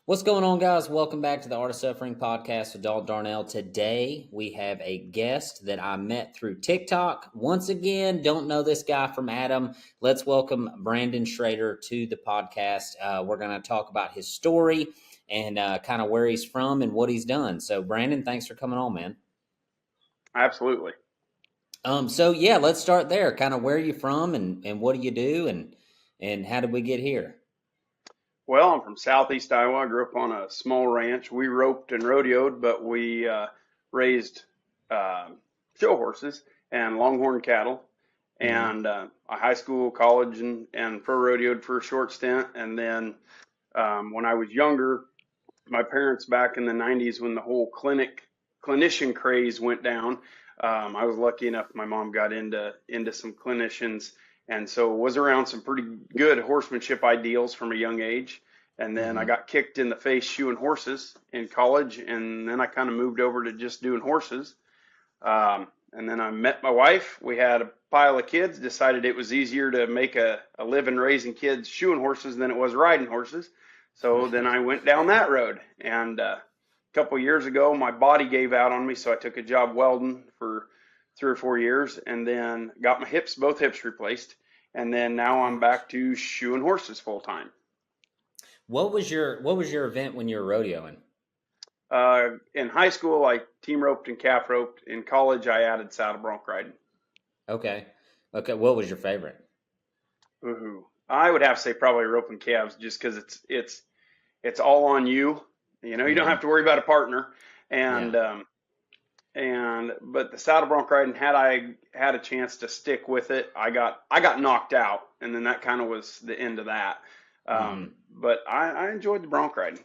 What's going on, guys? Welcome back to the Art of Suffering podcast with Dalton Darnell. Today, we have a guest that I met through TikTok. Once again, don't know this guy from Adam. Let's welcome Brandin Schrader to the podcast. We're going to talk about his story and kind of where he's from and what he's done. So, Brandin, thanks for coming on, man. Absolutely. So let's start there. Kind of where are you from and what do you do and how did we get here? Well, I'm from Southeast Iowa. I grew up on a small ranch. We roped and rodeoed, but we raised uh, show horses and longhorn cattle, Mm-hmm. and a high school, college, and pro rodeoed for a short stint. And then when I was younger, my parents back in the 90s, when the whole clinician craze went down, I was lucky enough. My mom got into some clinicians, and so was around some pretty good horsemanship ideals from a young age. And then I Mm-hmm. got kicked in the face shoeing horses in college, and then I kind of moved over to just doing horses. And then I met my wife. We had a pile of kids. Decided it was easier to make a living raising kids shoeing horses than it was riding horses. So then Right. I went down that road. And a couple of years ago, my body gave out on me, so I took a job welding for 3 or 4 years, and then got my both hips replaced. And then now I'm back to shoeing horses full time. What was your event when you were rodeoing? In high school, I team roped and calf roped. In college, I added saddle bronc riding. Okay. Okay. What was your favorite? Ooh, I would have to say probably roping calves, just because it's all on you. You don't Hmm. have to worry about a partner, Yeah. and but the saddle bronc riding, had I had a chance to stick with it, I got knocked out, and then that kind of was the end of that. Hmm. But I enjoyed the bronc riding.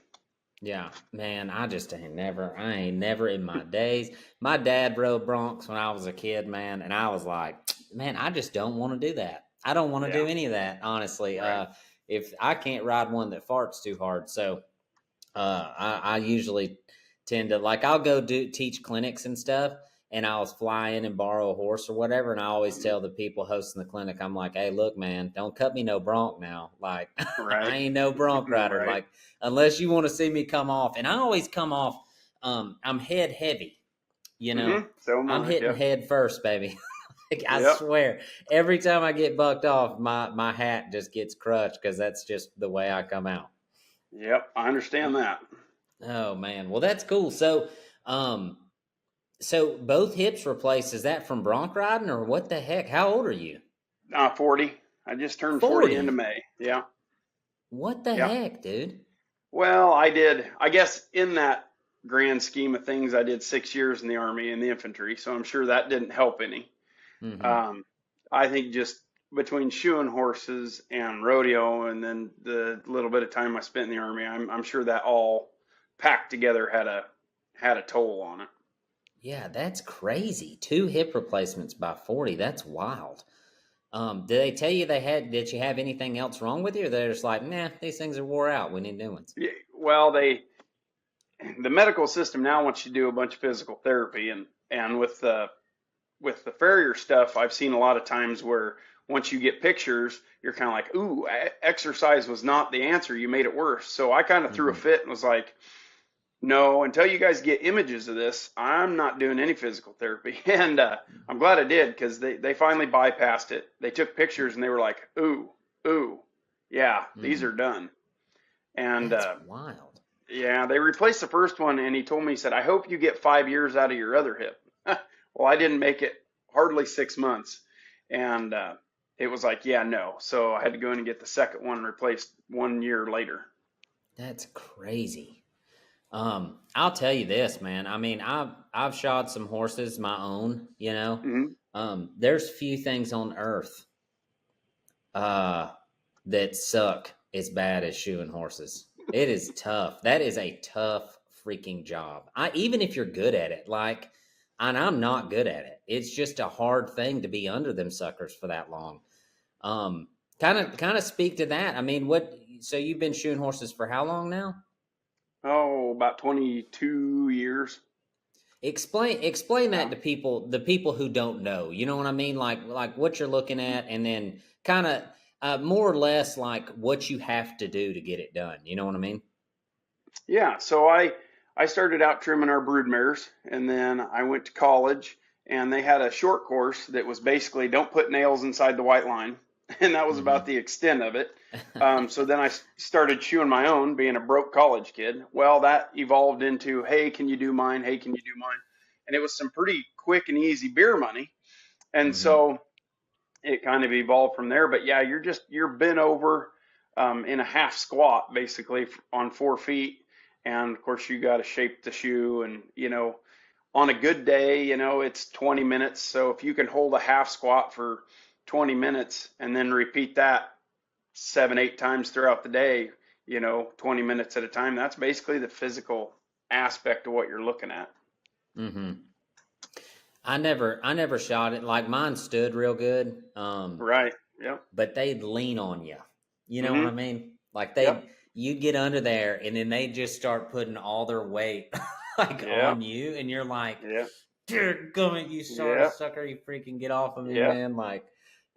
Yeah. Man, I ain't never in my days. My dad rode broncs when I was a kid, man, and I was like, man, I just don't want to do that. I don't want to Yeah, do any of that, honestly. right. If I can't ride one that farts too hard, so I usually tend to like I'll go do teach clinics and stuff, and I'll fly in and borrow a horse or whatever, and I always Mhm. tell the people hosting the clinic, I'm like, hey, look, man, don't cut me no bronc now. Like Right. I ain't no bronc rider. Right. Like unless you want to see me come off, and I always come off. I'm head heavy. You know, So am I'm I. hitting Yep. head first, baby. Like, I Yep. swear, every time I get bucked off, my hat just gets crushed because that's just the way I come out. Yep. I understand that. Oh man, well that's cool. Um, so both hips replaced. Is that from bronc riding or what the heck? How old are you? 40. I just turned 40 into 40. May. Yeah. What the Yeah. heck, dude? Well, I did, I guess in that grand scheme of things, I did 6 years in the Army in the infantry, so I'm sure that didn't help any. Mm-hmm. Um, I think just between shoeing horses and rodeo and then the little bit of time I spent in the Army, I'm sure that all packed together had a toll on it. Yeah, that's crazy. Two hip replacements by 40. That's wild. Did they tell you did you have anything else wrong with you? Or they're just like, nah, these things are wore out. We need new ones. Yeah, well, the medical system now wants you to do a bunch of physical therapy, and with the farrier stuff, I've seen a lot of times where once you get pictures, you're kind of like, ooh, exercise was not the answer. You made it worse. So I kind of threw a Mm-hmm. fit and was like, no, until you guys get images of this, I'm not doing any physical therapy. And I'm glad I did, because they finally bypassed it. They took pictures and they were like, ooh, ooh, yeah, these Mm-hmm. are done. And That's wild. yeah, they replaced the first one, and he told me, he said, I hope you get 5 years out of your other hip. Well, I didn't make it hardly 6 months. And it was like, yeah, no. So I had to go in and get the second one replaced 1 year later. That's crazy. I'll tell you this, man. I mean, I've shod some horses my own, you know. Hmm. There's few things on earth uh that suck as bad as shoeing horses. It is tough. That is a tough freaking job. I even if you're good at it, like and I'm not good at it. It's just a hard thing to be under them suckers for that long. Um kind of speak to that. I mean, what so you've been shoeing horses for how long now? Oh, about 22 years. Explain that Yeah. to people, the people who don't know. You know what I mean? Like what you're looking at, and then kind of more or less like what you have to do to get it done. You know what I mean? Yeah, so I started out trimming our brood mares, and then I went to college, and they had a short course that was basically don't put nails inside the white line, and that was about Mm-hmm. the extent of it. So then I started shoeing my own, being a broke college kid. Well, that evolved into, hey, can you do mine? Hey, can you do mine? And it was some pretty quick and easy beer money, and Mm-hmm. so it kind of evolved from there. But yeah, you're bent over in a half squat basically on 4 feet, and of course you got to shape the shoe, and on a good day, it's 20 minutes. So if you can hold a half squat for 20 minutes and then repeat that 7, 8 times throughout the day, 20 minutes at a time, that's basically the physical aspect of what you're looking at. Mm-hmm. I never shot it. Like mine stood real good. Right. Yep. But they'd lean on you. You know what I Mm-hmm. mean? Like Yep. you get under there and then they just start putting all their weight like Yep. on you, and you're like, Yep. dear gummit, you sorry Yep. sucker, you freaking get off of me, Yep. man. Like,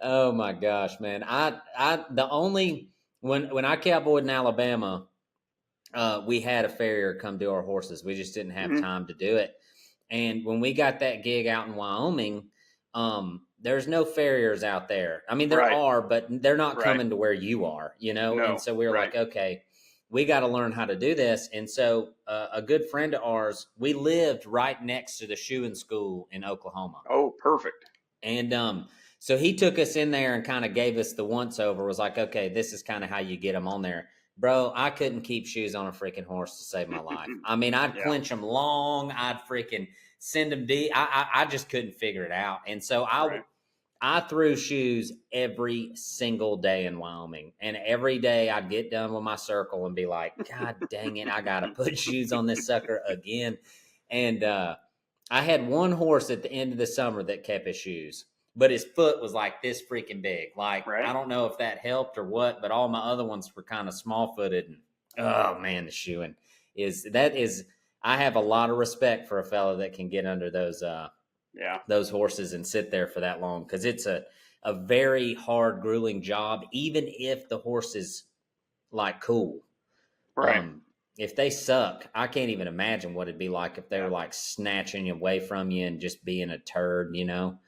oh my gosh, man. The only, when I cowboyed in Alabama, we had a farrier come do our horses. We just didn't have Mm-hmm. time to do it. And when we got that gig out in Wyoming, there's no farriers out there. I mean, there Right. are, but they're not Right. coming to where you are, you know? And No. so we were Right. like, okay, we got to learn how to do this. And so a good friend of ours, we lived right next to the shoeing school in Oklahoma. Oh, perfect. And so he took us in there and kind of gave us the once over, was like, okay, this is kind of how you get them on there. Bro, I couldn't keep shoes on a freaking horse to save my life. I mean, I'd Yeah. clench them long, I'd freaking send them deep. I just couldn't figure it out. And so Right. I threw shoes every single day in Wyoming. And every day I'd get done with my circle and be like, God dang it, I got to put shoes on this sucker again. And I had one horse at the end of the summer that kept his shoes, but his foot was like this freaking big. Like, I Right. don't know if that helped or what, but all my other ones were kind of small footed. And oh man, the shoeing is, I have a lot of respect for a fella that can get under Yeah. those horses and sit there for that long, because it's a very hard, grueling job, even if the horse is like cool. Right. Um, if they suck, I can't even imagine what it'd be like if they were Yeah. like snatching away from you and just being a turd, you know?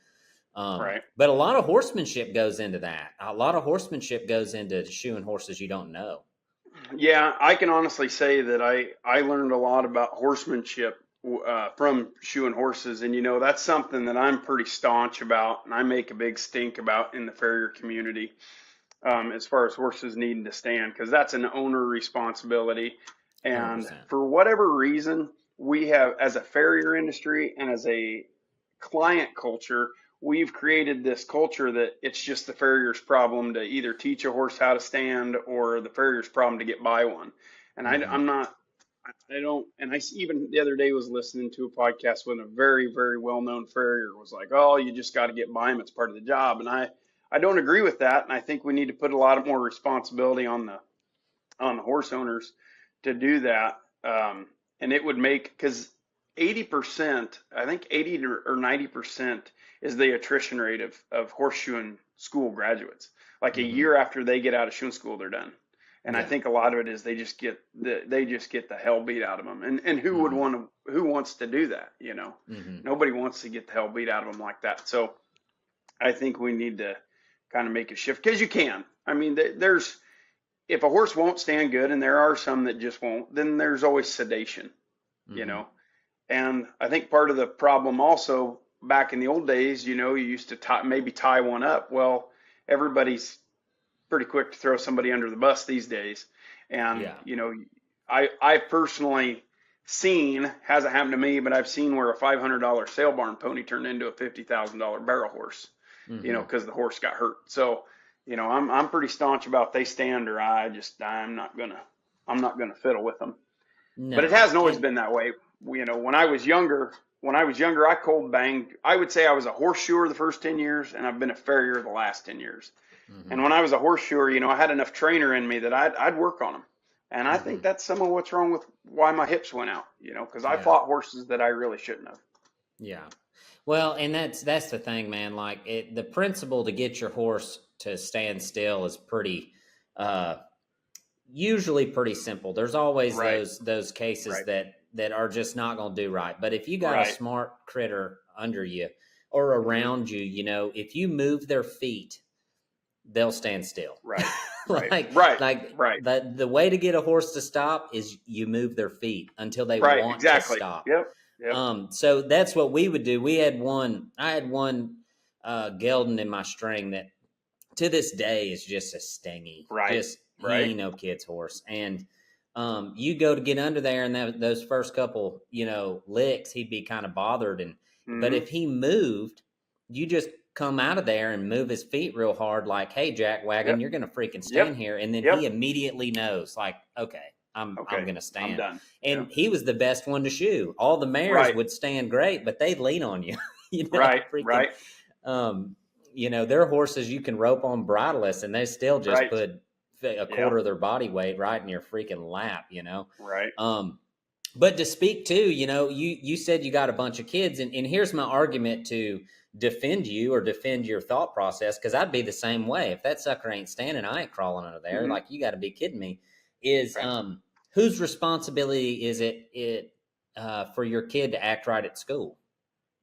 Right. But a lot of horsemanship goes into that. A lot of horsemanship goes into shoeing horses you don't know. Yeah, I can honestly say that I learned a lot about horsemanship from shoeing horses, and that's something that I'm pretty staunch about, and I make a big stink about in the farrier community, as far as horses needing to stand, because that's an owner responsibility, and 100%. for whatever reason, we have, as a farrier industry and as a client culture, we've created this culture that it's just the farrier's problem to either teach a horse how to stand or the farrier's problem to get by one. And Mm-hmm. I'm not, I don't, and even the other day was listening to a podcast when a very, very well-known farrier was like, oh, you just got to get by him. It's part of the job. And I don't agree with that. And I think we need to put a lot more responsibility on the horse owners to do that. And it would make, because 80%, I think 80 or 90% is the attrition rate of horseshoeing school graduates. Like a Mm-hmm. year after they get out of shoeing school, they're done. And I Yeah. think a lot of it is they just get the hell beat out of them. And Mm-hmm. who wants to do that? Mm-hmm. Nobody wants to get the hell beat out of them like that. So I think we need to kind of make a shift, because you can. I mean, there's, if a horse won't stand good, and there are some that just won't, then there's always sedation, you Mm-hmm. know. And I think part of the problem also, back in the old days, you used to maybe tie one up. Well, everybody's pretty quick to throw somebody under the bus these days. And, Yeah. I personally seen, hasn't happened to me, but I've seen where a $500 sale barn pony turned into a $50,000 barrel horse, Mm-hmm. because the horse got hurt. So, I'm pretty staunch about they stand or I'm not gonna fiddle with them. But it No. hasn't always And been that way. When I was younger, I cold banged. I would say I was a horseshoer the first 10 years, and I've been a farrier the last 10 years. mm-hmm. And when I was a horseshoer, I had enough trainer in me that I'd work on them. And I Mm-hmm. think that's some of what's wrong with why my hips went out, because I Yeah. fought horses that I really shouldn't have. Yeah. Well, and that's the thing, man. Like the principle to get your horse to stand still is pretty uh usually pretty simple. There's always Right. those cases Right. that are just not going to do right. But if you got a Right. smart critter under you or Hmm. around you, you know, if you move their feet, they'll stand still. Right. Right. like Right. like Right. the way to get a horse to stop is you move their feet until they Right. want to Exactly. stop. Yep. Yep. So that's what we would do. I had one gelding in my string that to this day is just a stingy. Right. Just he Right. ain't no kid's horse. And you go to get under there, and those first couple, you know, licks, he'd be kind of bothered. And but Hmm. if he moved, you just come out of there and move his feet real hard, like, "Hey, Jack Wagon, Yep. you're gonna freaking stand Yep. here," and then he Yep. immediately knows, like, "Okay, I'm Okay. gonna I'm stand." done. Yeah. And he was the best one to shoe. All the mares Right. would stand great, but they'd lean on you, you know, Right. freaking. Right. Um, you know, their horses you can rope on bridleless, and they still just Right. put a Yep. quarter of their body weight right in your freaking lap, you know. Right. But to speak to, you know, you said you got a bunch of kids, and here's my argument to defend you or defend your thought process, because I'd be the same way. If that sucker ain't standing, I ain't crawling under there. Hmm. Like, you got to be kidding me. Is Right. Whose responsibility is it for your kid to act right at school?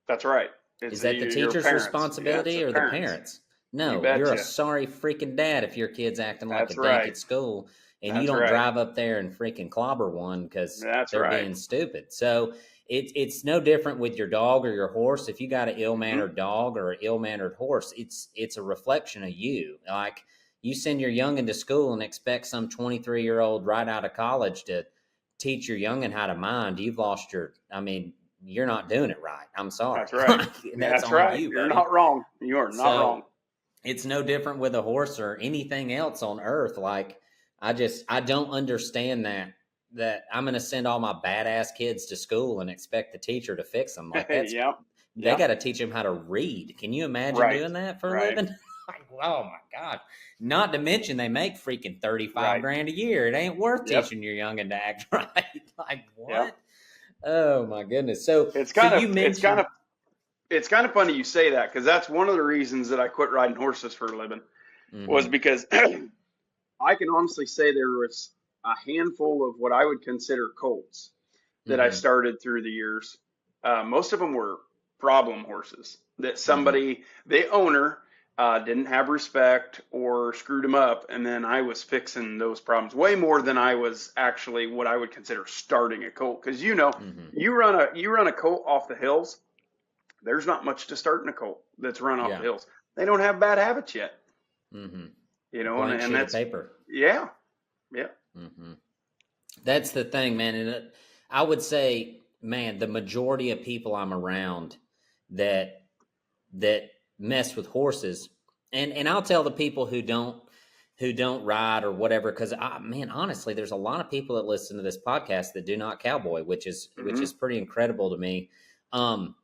That's right. Is It's that the your teacher's parents. Yeah, it's responsibility the or the parents. parents? You No, you're a betcha. sorry freaking dad if your kid's acting like a That's dink right. at school and you That's don't right. drive up there and freaking clobber one because That's they're right. being stupid. So it's no different with your dog or your horse. If you got an Hmm. ill-mannered dog or an ill-mannered horse, it's a reflection of you. Like, you send your youngin to school and expect some 23-year-old right out of college to teach your youngin how to mind. You've lost your, I mean, you're not doing it right. I'm sorry. That's right. That's That's on right. you, You're buddy. not wrong. You are not So wrong. it's no different with a horse or anything else on earth. Like, I don't understand that I'm going to send all my badass kids to school and expect the teacher to fix them. Like, Yep. they Yep. got to teach them how to read. Can you imagine Right. doing that for a Right. living? Like, oh my God. Not to mention they make freaking 35 Right. grand a year. It ain't worth Yep. teaching your youngin to act right. Like, what? Yep. Oh my goodness. So It's so kind you of it's kind mentioned of it's kind of funny you say that, because that's one of the reasons that I quit riding horses for a living, was mm-hmm, because I can honestly say there was a handful of what I would consider colts that I mm-hmm, started through the years. Most of them were problem horses that mm-hmm. the owner, didn't have respect or screwed them up, and then I was fixing those problems way more than I was actually what I would consider starting a colt. Because Mm-hmm. you run a colt off the hills. There's not much to start in a colt that's run off Yeah. the hills. They don't have bad habits yet, Mm-hmm. and Blank sheet of that's paper. yeah, yeah. Mm-hmm. That's the thing, man. And I would say, man, the majority of people I'm around that that mess with horses, and I'll tell the people who don't ride or whatever, because man, honestly, there's a lot of people that listen to this podcast that do not cowboy, which Hmm. is pretty incredible to me. Um,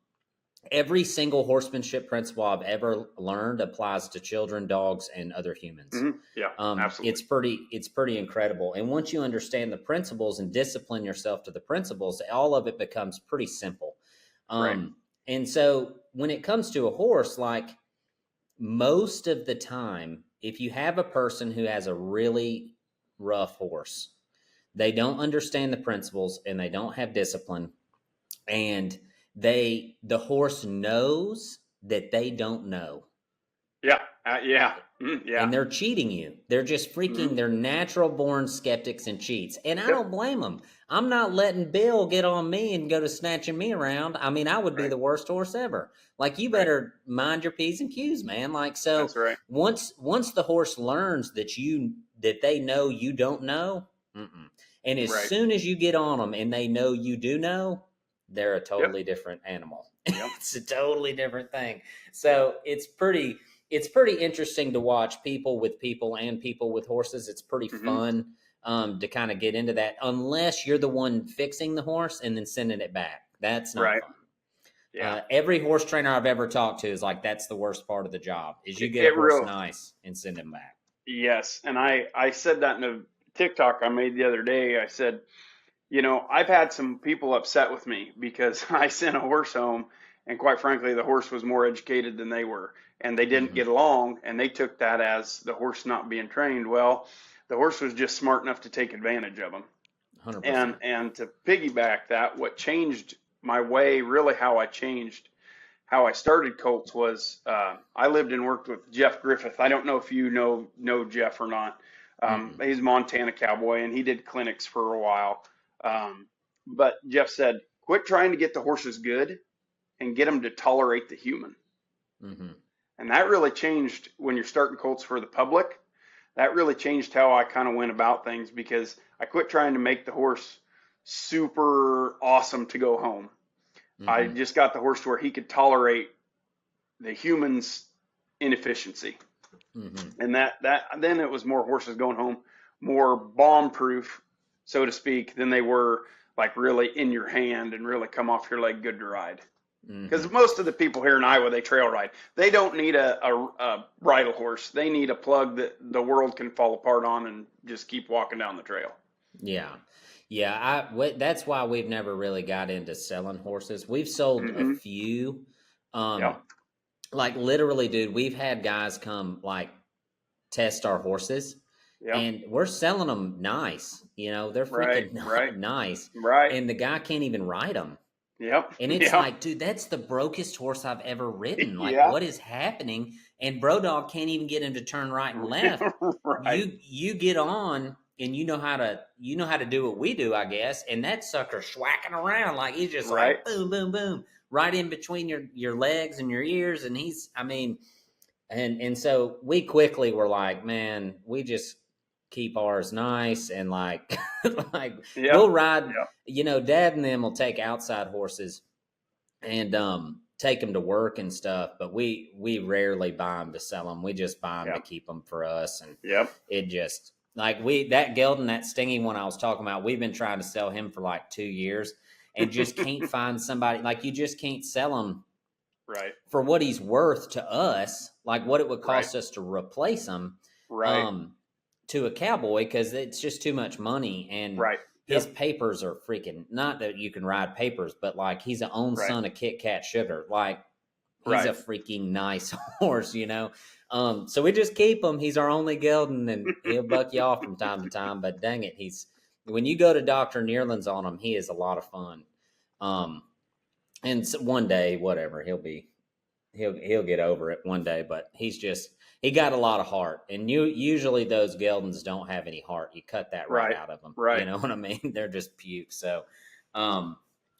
every single horsemanship principle I've ever learned applies to children, dogs, and other humans. Hmm. Yeah, absolutely. It's pretty incredible. And once you understand the principles and discipline yourself to the principles, all of it becomes pretty simple. Right. And so when it comes to a horse, like, most of the time, if you have a person who has a really rough horse, they don't understand the principles and they don't have discipline, and the horse knows that they don't know, Yeah. Yeah. Yeah. and they're cheating you. They're just Hmm. freaking, they're natural born skeptics and cheats, and I Yep. don't blame them. I'm not letting Bill get on me and go to snatching me around. I mean, I would be Right. the worst horse ever. Like, you Right. better mind your P's and Q's, man. Like, so That's right. once the horse learns that they know you don't know, and as Right. soon as you get on them and they know you do know, they're a Yep. totally different animal. Yep. It's a totally different thing. Yep. So it's pretty interesting to watch people and people with horses. It's pretty Hmm. fun to kind of get into that, unless you're the one fixing the horse and then sending it back. That's not Right. fun. Yeah. Every horse trainer I've ever talked to is like, that's the worst part of the job, is you It, get a it horse real. nice and send him back. Yes. And I said that in a TikTok I made the other day. I said, I've had some people upset with me because I sent a horse home, and quite frankly, the horse was more educated than they were, and they didn't Mm-hmm. get along, and they took that as the horse not being trained. Well, The horse was just smart enough to take advantage of him. 100%. And to piggyback that, what changed my way, really how I started colts was I lived and worked with Jeff Griffith. I don't know if you know Jeff or not. He's a Montana cowboy, and he did clinics for a while. But Jeff said, quit trying to get the horses good and get them to tolerate the human. Mm-hmm. And that really changed when you're starting colts for the public. That really changed how I kind of went about things, because I quit trying to make the horse super awesome to go home. Mm-hmm. I just got the horse to where he could tolerate the human's inefficiency. Mm-hmm. And then it was more horses going home, more bomb proof, so to speak, than they were like really in your hand and really come off your leg good to ride. Because most of the people here in Iowa, they trail ride. They don't need a bridle horse. They need a plug that the world can fall apart on and just keep walking down the trail. Yeah. Yeah, that's why we've never really got into selling horses. We've sold a few. Yep. Like literally, dude, we've had guys come like test our horses, Yep. and we're selling them nice. You know, they're freaking nice. Right. And the guy can't even ride them. Yep. And it's like, dude, that's the brokest horse I've ever ridden. Like, what is happening? And Bro Dog can't even get him to turn right and left. Right. You get on, and you know how to do what we do, I guess. And that sucker's swacking around like he's just like boom, boom, boom, right in between your legs and your ears. And and so we quickly were like, man, we just keep ours nice and like we'll ride. You know, Dad and them will take outside horses and take them to work and stuff, but we rarely buy them to sell them. We just buy them to keep them for us. And it just like that gelding, that stingy one I was talking about, we've been trying to sell him for like 2 years and just can't find somebody. Like, you just can't sell him for what he's worth to us, like what it would cost us to replace him to a cowboy, because it's just too much money. And his papers are freaking, not that you can ride papers, but like he's the own son of Kit Kat Sugar. Like, he's a freaking nice horse, you know? So we just keep him. He's our only gelding, and he'll buck you off from time to time, but dang it, when you go to Dr. Neerland's on him, he is a lot of fun. And so one day, whatever, he'll get over it one day, but he got a lot of heart. And usually those geldings don't have any heart. You cut that right out of them. You know what I mean? They're just puke. So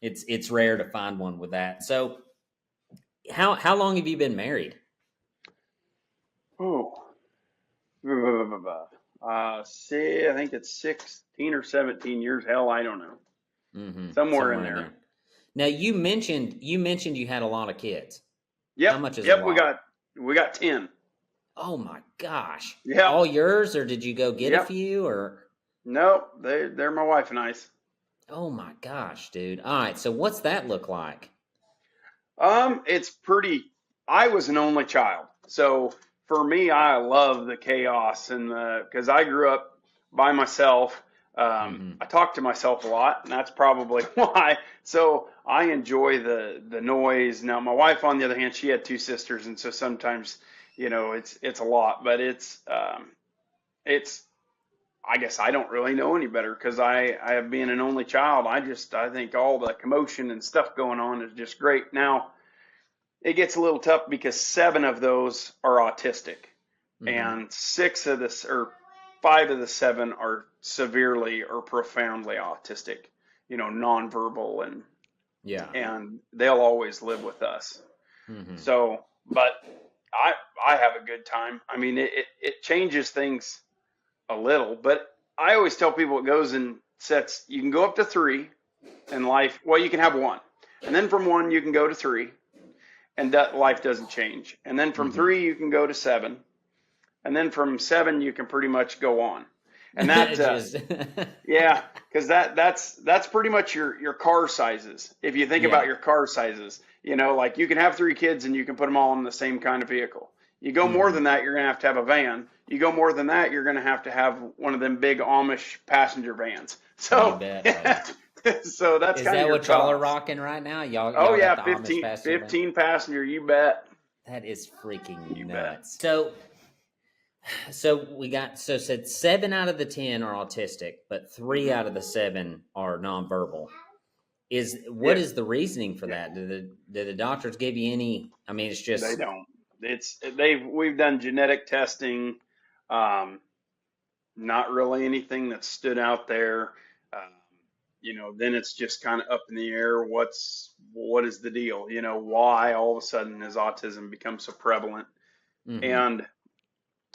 it's rare to find one with that. So how long have you been married? I think it's 16 or 17 years. Hell, I don't know. Somewhere in there. Now you mentioned you had a lot of kids. Yep. How much is a lot? We got 10. Oh my gosh. Yeah. All yours, or did you go get a few, or? No, they're my wife and I's. Oh my gosh, dude. All right. So what's that look like? It's pretty, I was an only child. So for me, I love the chaos because I grew up by myself. I talk to myself a lot, and that's probably why. So I enjoy the noise. Now, my wife, on the other hand, she had 2 sisters, and so sometimes, you know, it's a lot. But it's I guess I don't really know any better, because I have being an only child. I think all the commotion and stuff going on is just great. Now, it gets a little tough because 7 of those are autistic, and 5 of the 7 are severely or profoundly autistic, you know, nonverbal, and they'll always live with us. So, but I have a good time. I mean, it changes things a little, but I always tell people it goes in sets. You can go up to 3 in life. Well, you can have 1, and then from 1 you can go to 3, and that life doesn't change. And then from 3 you can go to 7, and then from 7 you can pretty much go on. And that because that's pretty much your car sizes. If you think about your car sizes, you know, like you can have 3 kids and you can put them all in the same kind of vehicle. You go more than that, you're going to have a van. You go more than that, you're going to have one of them big Amish passenger vans. So, so that's is kind that of what y'all are rocking right now? Y'all yeah, got the 15 passenger, you bet. That is freaking nuts. So So we got so said 7 out of the 10 are autistic, but three Hmm. out of the 7 are nonverbal. What Yeah, is the reasoning for that? Do the doctors give you any? I mean, it's they just. don't. We've done genetic testing. Um, Not really anything that stood out there. Um, then it's just kind of up in the air. What is the deal? Why all of a sudden has autism become so prevalent? Mm-hmm. And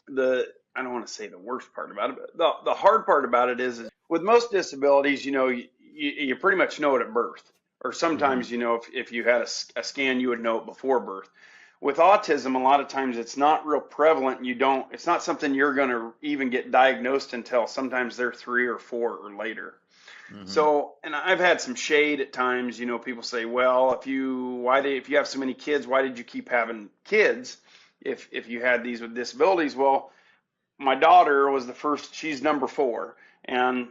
the I don't want to say the worst part about it, but the hard part about it is with most disabilities, you pretty much know it at birth, or Mm-hmm. sometimes if you had a scan, you would know it before birth. With autism, a lot of times it's not real prevalent. It's not something you're going to even get diagnosed until sometimes they're 3 or 4 or later. Mm-hmm. So, and I've had some shade at times. People say, "Well, if you have so many kids, why did you keep having kids? If you had these with disabilities?" Well, my daughter was the first. She's number 4, and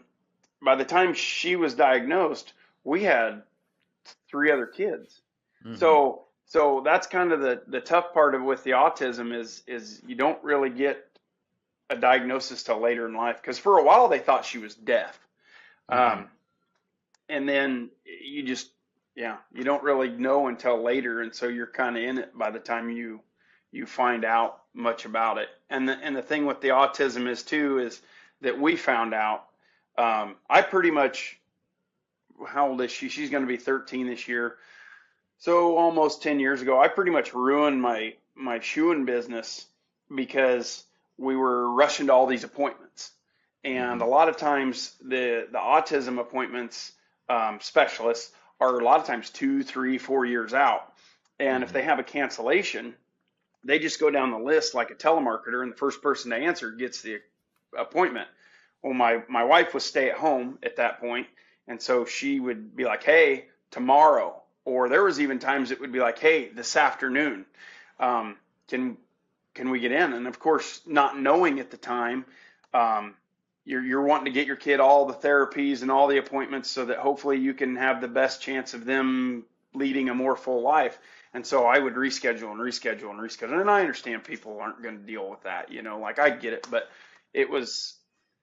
by the time she was diagnosed, we had 3 other kids. Mm-hmm. So that's kind of the tough part of with the autism is you don't really get a diagnosis till later in life, because for a while they thought she was deaf. Mm-hmm. Um, and then you just, yeah, you don't really know until later, and so you're kind of in it by the time you find out much about it. And the thing with the autism is too is that we found out. I pretty much, how old is she? She's going to be 13 this year. So almost 10 years ago, I pretty much ruined my shoeing business because we were rushing to all these appointments. And Mm-hmm. a lot of times the autism appointments, specialists are a lot of times 2, 3, 4 years out. And if Mm-hmm. they have a cancellation, they just go down the list like a telemarketer, and the first person to answer gets the appointment. Well, my wife was stay at home at that point, and so she would be like, "Hey, tomorrow," or there was even times it would be like, "Hey, this afternoon, um, can can we get in?" And of course, not knowing at the time, um, you're wanting to get your kid all the therapies and all the appointments so that hopefully you can have the best chance of them leading a more full life. And so I would reschedule and reschedule and reschedule. And I understand people aren't going to deal with that, like I get it, but it was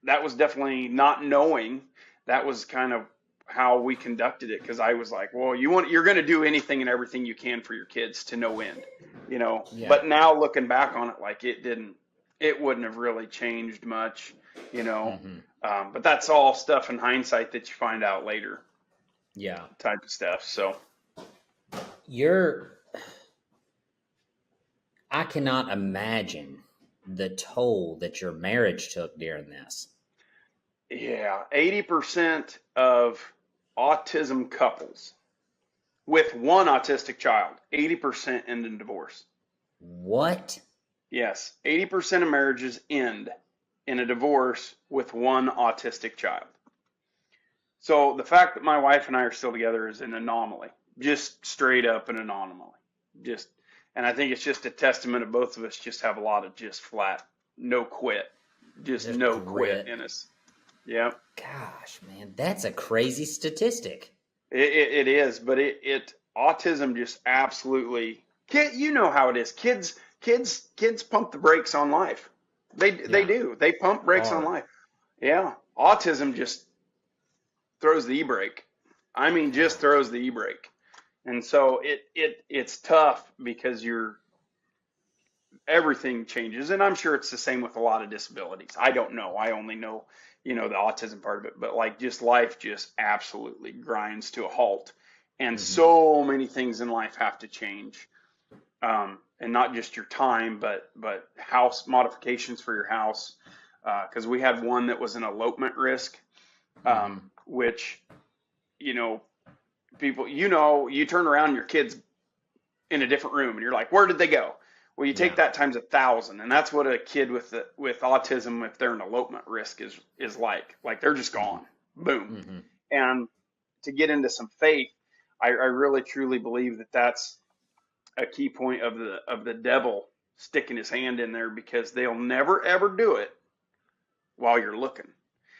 that was definitely not knowing. That was kind of how we conducted it, because I was like, well, you're going to do anything and everything you can for your kids to no end. Yeah. But now looking back on it, like it wouldn't have really changed much, you know. Mm-hmm. But that's all stuff in hindsight that you find out later, Yeah. type of stuff. So You're. I cannot imagine the toll that your marriage took during this. yeah, 80% of autism couples with one autistic child, 80% end in divorce. What? Yes, 80% of marriages end in a divorce with one autistic child. So the fact that my wife and I are still together is an anomaly, just straight up an anomaly. Just, and I think it's just a testament of both of us just have a lot of just flat no quit, just Just no quit grit. in us. Yep, Gosh, man, that's a crazy statistic. it is, but it autism just absolutely. You know how it is. Kids pump the brakes on life. They Yeah. do. They pump brakes on Hard. life. Yeah, autism just throws the e-brake. I mean, just Gosh. throws the e-brake. And so it's tough because everything changes, and I'm sure it's the same with a lot of disabilities. I don't know. I only know, the autism part of it, but like just life just absolutely grinds to a halt. And Mm-hmm. so many things in life have to change. And not just your time, but house modifications for your house. Because we had one that was an elopement risk, Mm-hmm. which, you know, people, you turn around and your kids in a different room and you're like, where did they go? Well, you take Yeah. that times 1,000, and that's what a kid with autism, if they're an elopement risk, is like. Like they're just Mm-hmm. gone, boom. Mm-hmm. And to get into some faith, I really truly believe that that's a key point of the devil sticking his hand in there, because they'll never ever do it while you're looking.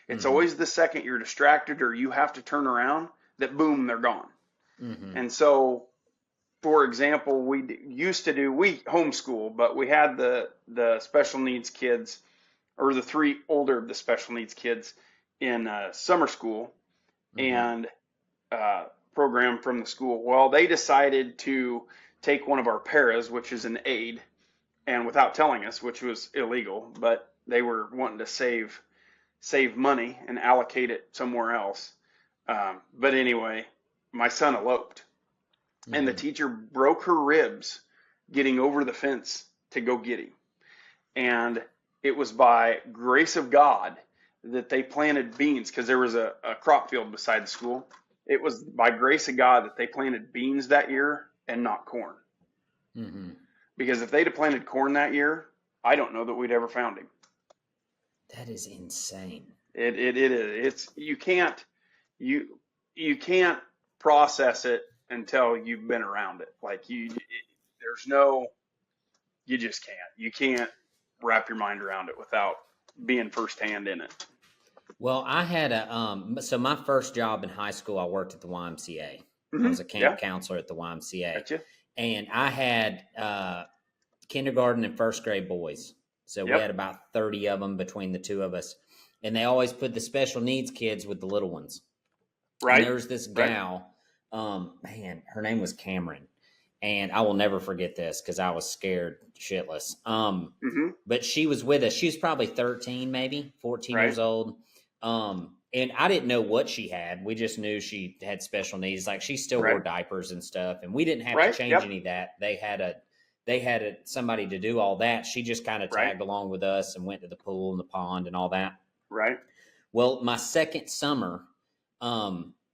It's Mm-hmm. always the second you're distracted or you have to turn around that boom, they're gone. Mm-hmm. And so, for example, we used to do we homeschool, but we had the special needs kids or the 3 older of the special needs kids in summer school Mm-hmm. and program from the school. Well, they decided to take one of our paras, which is an aide, and without telling us, which was illegal, but they were wanting to save money and allocate it somewhere else. But anyway, my son eloped, and the Mm-hmm. teacher broke her ribs getting over the fence to go get him. And it was by grace of God that they planted beans because there was a crop field beside the school. It was by grace of God that they planted beans that year and not corn. Mm-hmm. Because if they'd have planted corn that year, I don't know that we'd ever found him. That is insane. It is. It's you can't process it until you've been around it. Like there's no, you just can't. You can't wrap your mind around it without being firsthand in it. Well, I had so my first job in high school, I worked at the YMCA. I was a Yeah, camp counselor at the YMCA, gotcha. and I had kindergarten and first grade boys. So we had Yep. about 30 of them between the two of us. And they always put the special needs kids with the little ones. And Right. there was this Right. gal, man, her name was Cameron. And I will never forget this because I was scared shitless. Mm-hmm. But she was with us. She was probably 13, maybe 14 Right. years old. And I didn't know what she had. We just knew she had special needs. Like she still wore Right. diapers and stuff. And we didn't have to Right. change Yep. any of that. They had somebody to do all that. She just kind of Right. tagged along with us and went to the pool and the pond and all that. Right. Well, my second summer,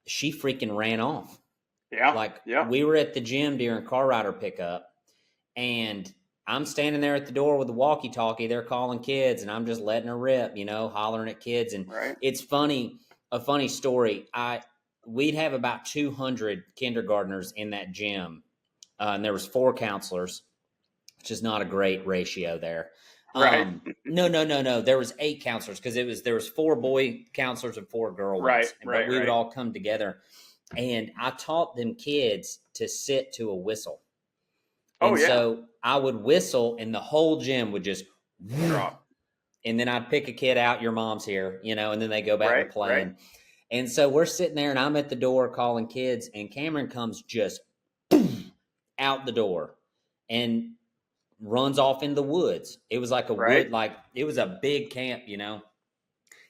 she freaking ran off. Yeah. Like Yeah. we were at the gym during car rider pickup, and I'm standing there at the door with the walkie-talkie. They're calling kids, and I'm just letting her rip, hollering at kids. And Right. it's funny, a funny story. We'd have about 200 kindergartners in that gym, and there was 4 counselors, which is not a great ratio there. Right. No. There was 8 counselors because there was 4 boy counselors and 4 girl Right. ones, but Right. we would Right. all come together, and I taught them kids to sit to a whistle, Oh and yeah. so I would whistle, and the whole gym would just Drop. and then I'd pick a kid out. Your mom's here, and then they go back to Right. Right. playing. And so we're sitting there, and I'm at the door calling kids, and Cameron comes just out the door and runs off in the woods. It was like a Right. wood, like it was a big camp, and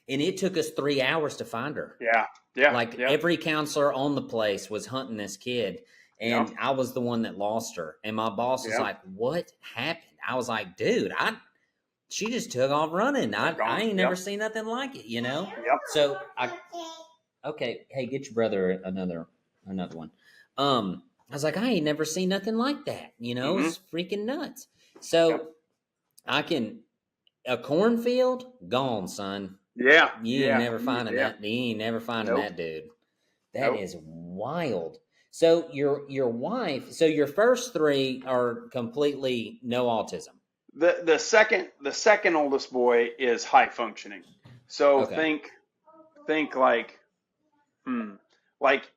it took us 3 hours to find her. Yeah. Yeah. Like Yeah. every counselor on the place was hunting this kid, Yeah. and I was the one that lost her. And my boss was Yeah. like, "What happened?" I was like, "Dude, she just took off running. I Gone. ain't never Yep. seen nothing like it, Yep. So okay, hey, get your brother another one. I was like, I ain't never seen nothing like that. Mm-hmm. It's freaking nuts. So Yep. a cornfield gone, son. Yeah. You ain't Yeah. never finding Yeah. that. You ain't never finding Nope. that dude. That Nope. is wild. So your wife. So your first 3 are completely no autism. The second oldest boy is high functioning. So Okay. think like like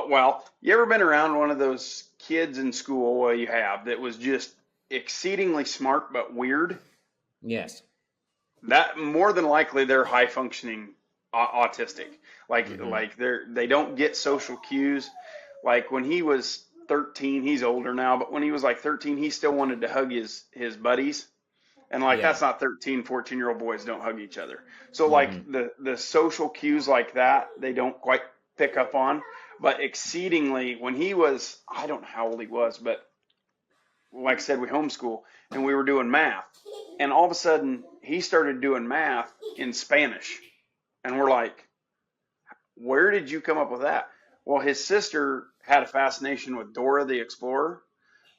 well, you ever been around one of those kids in school? Well, you have, that was just exceedingly smart but weird. Yes. That more than likely they're high functioning autistic. Like Mm-hmm. they don't get social cues. Like when he was 13, he's older now, but when he was like 13, he still wanted to hug his buddies. And like Yeah. that's not 13, 14-year-old boys don't hug each other. So like Mm-hmm. the social cues like that, they don't quite pick up on. But exceedingly, when he was, I don't know how old he was, but like I said, we homeschool and we were doing math. And all of a sudden he started doing math in Spanish. And we're like, where did you come up with that? Well, his sister had a fascination with Dora the Explorer.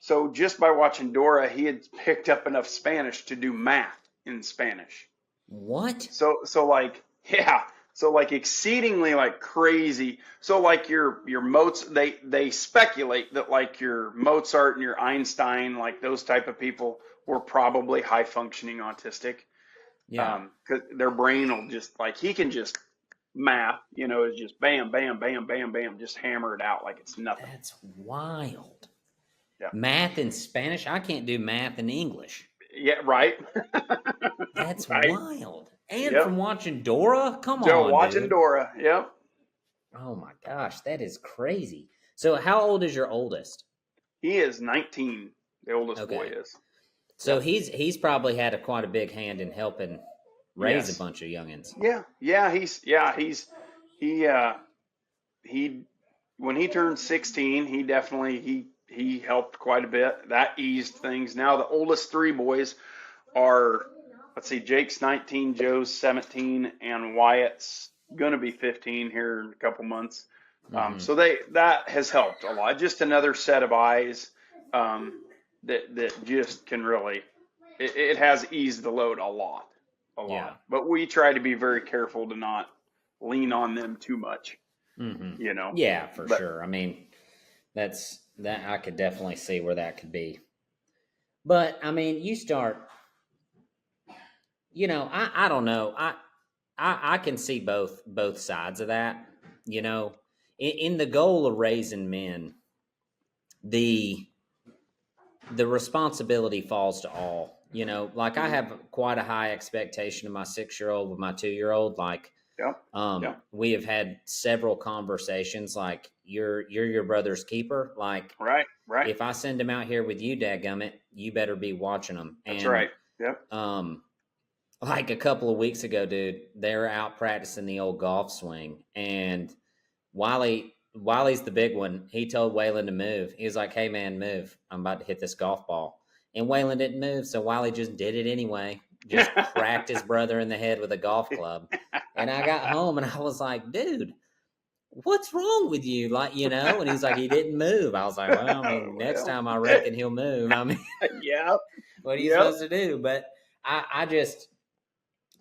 So just by watching Dora, he had picked up enough Spanish to do math in Spanish. What? So like, yeah. So like exceedingly like crazy. So like your Mozart, they speculate that like your Mozart and your Einstein, like those type of people were probably high functioning autistic. Yeah. Cause their brain will just like, he can just math, is just bam, bam, bam, bam, bam, just hammer it out like it's nothing. That's wild. Yeah. Math in Spanish? I can't do math in English. Yeah. Right. That's Right. wild. And Yep. from watching Dora? Come Joe on, watching dude. Dora. Yep. Oh my gosh, that is crazy. So how old is your oldest? He is 19. The oldest boy Okay. is. So Yep. he's probably had quite a big hand in helping raise a Yes. bunch of youngins. Yeah. He he when he turned 16, he definitely he helped quite a bit. That eased things. Now the oldest three boys are, let's see, Jake's 19, Joe's 17, and Wyatt's gonna be 15 here in a couple months. Hmm. So that has helped a lot. Just another set of eyes um, that just can really it has eased the load a Yeah. lot. But we try to be very careful to not lean on them too much, Hmm. you know. Yeah, for But sure. I mean, that I could definitely see where that could be. But I mean, you start, I don't know. I can see both sides of that. You know, in the goal of raising men, the the responsibility falls to all. Like I mhm, have quite a high expectation of my 6 year old with my 2 year old. Like, yep, yep, we have had several conversations. Like, you're your brother's keeper. Like, right, right. if I send him out here with you, dadgummit, you better be watching him. That's And right. Yep. um, like a couple of weeks ago, dude, they're out practicing the old golf swing, and Wiley's the big one. He told Waylon to move. He was like, "Hey man, move. I'm about to hit this golf ball." And Waylon didn't move, so Wiley just did it anyway. Just cracked his brother in the head with a golf club. And I got home and I was like, "Dude, what's wrong with you?" Like, and he's like, "He didn't move." I was like, "Well, I mean, next Well, time I reckon he'll move." I mean, yep, what are you yep. supposed to do? But I just,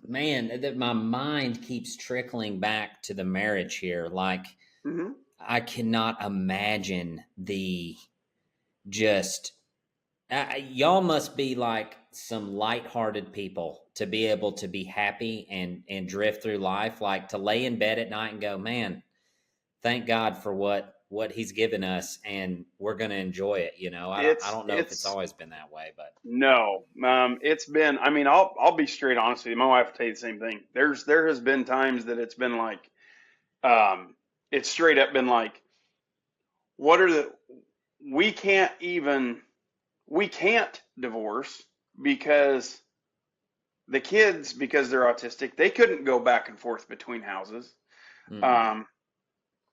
man, that my mind keeps trickling back to the marriage here. Like, Hmm. I cannot imagine the just y'all must be like some lighthearted people to be able to be happy and drift through life, like to lay in bed at night and go, man, thank God for what he's given us, and we're going to enjoy it. I don't know if it's It's always been that way, but no. It's been. I mean, I'll be straight honest with you. My wife will tell you the same thing. There has been times that it's been like, um, it's straight up been like, what are the we can't even we can't divorce because the kids, because they're autistic, they couldn't go back and forth between houses. mm-mm, Um,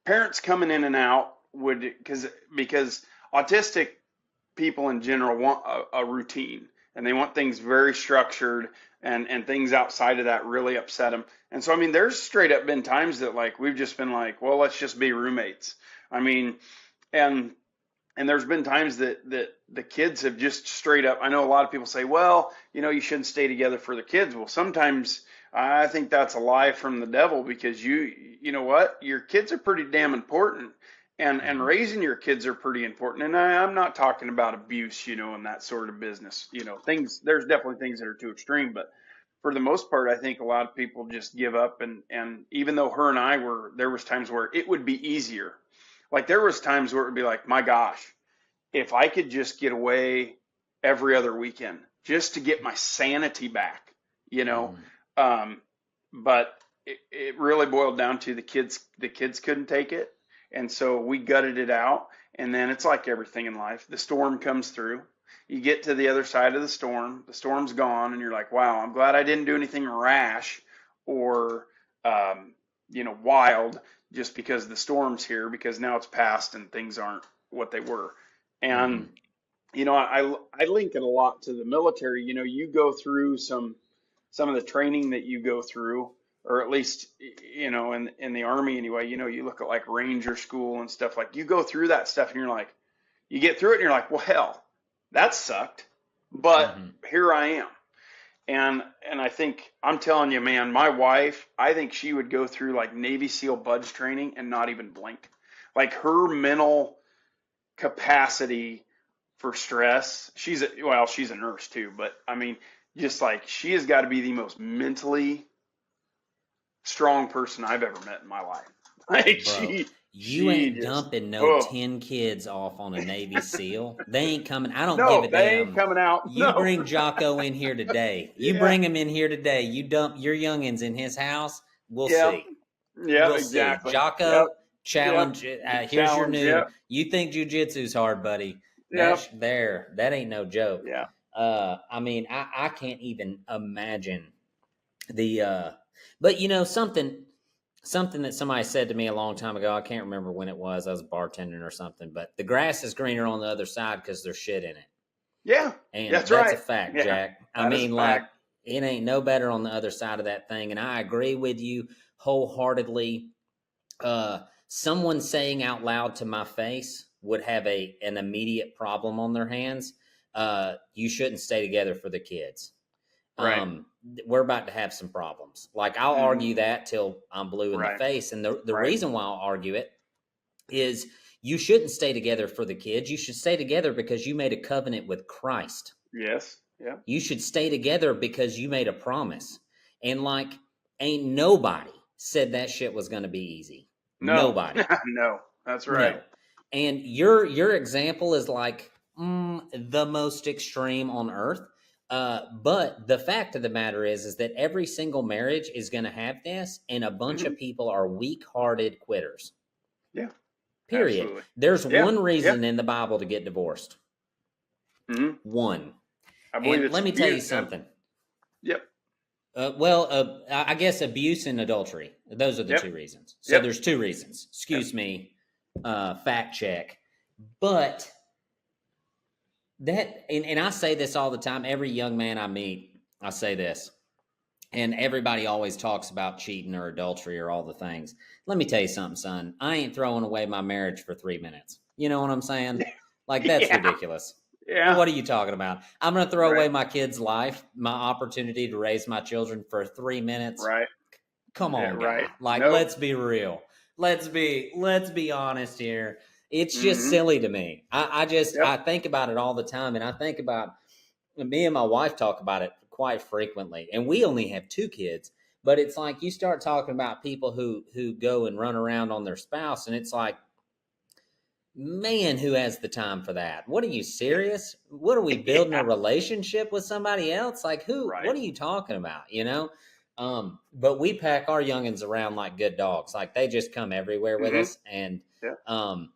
Parents coming in and out would because autistic people in general want a routine, and they want things very structured, and things outside of that really upset them. And so I mean there's straight up been times that like we've just been like, well, let's just be roommates. I mean, and there's been times that the kids have just straight up, I know a lot of people say, well, you shouldn't stay together for the kids. Well, sometimes I think that's a lie from the devil, because you know what, your kids are pretty damn important, and mm-hmm, raising your kids are pretty important. And I'm not talking about abuse, and that sort of business. Things, there's definitely things that are too extreme, but for the most part, I think a lot of people just give up. And even though her and I there was times where it would be easier. Like there was times where it would be like, my gosh, if I could just get away every other weekend just to get my sanity back, you know. mm-hmm. Um, but it really boiled down to the kids couldn't take it. And so we gutted it out. And then it's like everything in life. The storm comes through. You get to the other side of the storm's gone, and you're like, wow, I'm glad I didn't do anything rash or, um, wild, just because the storm's here, because now it's past and things aren't what they were. Mm-hmm. And I link it a lot to the military. You go through some of the training that you go through, or at least in the army anyway. You look at like Ranger School and stuff, like you go through that stuff and you're like, you get through it and you're like, well, hell, that sucked, but Mm-hmm. here I am. And I think, I'm telling you, man, my wife, I think she would go through like Navy SEAL BUD/S training and not even blink. Like her mental capacity for stress. She's a nurse too, but I mean, just like she has got to be the most mentally strong person I've ever met in my life. Like Bro, she, You She ain't just, dumping no oh, 10 kids off on a Navy SEAL. They ain't coming. I don't give no, a they ain't damn. coming out. You No. bring Jocko in here today. You Yeah. bring him in here today. You dump your youngins in his house. We'll Yep. see. Yep. We'll see. Exactly. Yep. Jocko, Yep. challenge. Here's your Challenge. new. Yep. You think jujitsu's hard, buddy? Yep. That ain't no joke. Yeah. I mean, I can't even imagine the. But something that somebody said to me a long time ago. I can't remember when it was. I was bartending or something. But the grass is greener on the other side because there's shit in it. Yeah. And That's that's a right. fact, Yeah. Jack. I That is a mean, like, fact. it ain't no better on the other side of that thing. And I agree with you wholeheartedly. Someone saying out loud to my face would have an immediate problem on their hands. You shouldn't stay together for the kids. Right. We're about to have some problems. Like, I'll Mm-hmm. argue that till I'm blue in the Right. face. And the Right. reason why I'll argue it is you shouldn't stay together for the kids. You should stay together because you made a covenant with Christ. Yes. Yeah. You should stay together because you made a promise. And like, ain't nobody said that shit was going to be easy. No. Nobody. No. That's right. No. And your example is like the most extreme on earth. But the fact of the matter is that every single marriage is going to have this, and a bunch Mm-hmm. of people are weak-hearted quitters. Yeah. Period. Absolutely. There's Yeah. one reason Yeah. in the Bible to get divorced. Mm-hmm. One. I believe And it's let me tell you abuse. something. Yep. I guess abuse and adultery. Those are the Yep. two reasons. So Yep. there's two reasons. Excuse me, fact check. But and I say this all the time. Every young man I meet, I say this. And everybody always talks about cheating or adultery or all the things. Let me tell you something, son. I ain't throwing away my marriage for 3 minutes. You know what I'm saying? Like, that's Yeah. ridiculous. Yeah. What are you talking about? I'm going to throw away Right. my kid's life, my opportunity to raise my children for 3 minutes. Right. Come Yeah, on, right. guy. Like, No. let's be real. Let's be honest here. It's just Mm-hmm. silly to me. I Yep. think about it all the time, and I think about me and my wife talk about it quite frequently, and we only have 2 kids. But it's like you start talking about people who go and run around on their spouse, and it's like, man, who has the time for that? What are you serious? What are we building Yeah. a relationship with somebody else? Like, who? Right. What are you talking about? But we pack our youngins around like good dogs. Like, they just come everywhere with Mm-hmm. us, and Yeah.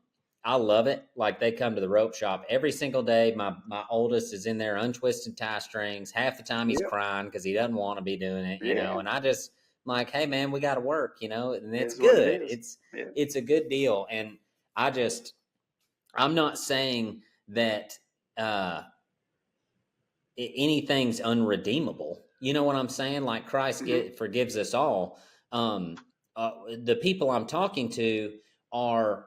I love it. Like, they come to the rope shop every single day. My oldest is in there untwisting tie strings. Half the time he's Yep. crying because he doesn't want to be doing it, Yeah. And I just like, hey man, we got to work, and It it's is what it good. is. Yeah. It's a good deal, and I'm not saying that anything's unredeemable. You know what I'm saying? Like, Christ Mm-hmm. forgives us all. The people I'm talking to are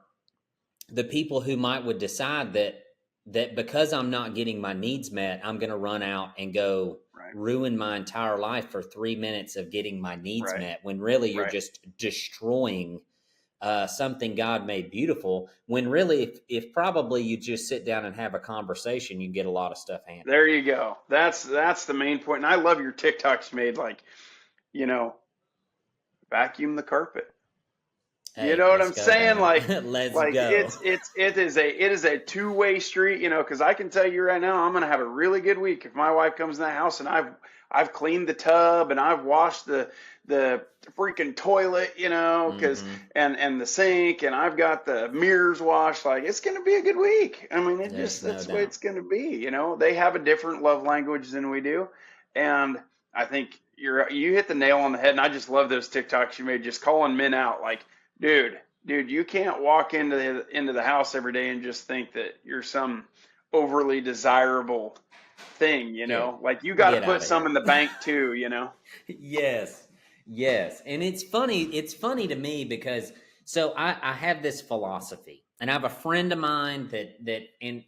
the people who would decide that because I'm not getting my needs met, I'm going to run out and go Right. ruin my entire life for 3 minutes of getting my needs Right. met, when really you're Right. just destroying something God made beautiful, when really if probably you just sit down and have a conversation, you get a lot of stuff handled. There you go. That's the main point. And I love your TikToks made, like, you know, vacuum the carpet. You Hey, know what let's I'm go, saying? baby. Like, Let's like go. it is a two-way street, because I can tell you right now, I'm gonna have a really good week if my wife comes in the house and I've cleaned the tub and I've washed the freaking toilet, because Mm-hmm. and the sink, and I've got the mirrors washed. Like, it's gonna be a good week. I mean, There's no that's the way doubt. it's gonna be. They have a different love language than we do, and I think you hit the nail on the head. And I just love those TikToks you made, just calling men out, like, dude, you can't walk into the house every day and just think that you're some overly desirable thing, Yeah. Like, you got to Get out put of some here. in the bank too. Yes. Yes. And it's funny to me because so I have this philosophy, and I have a friend of mine that and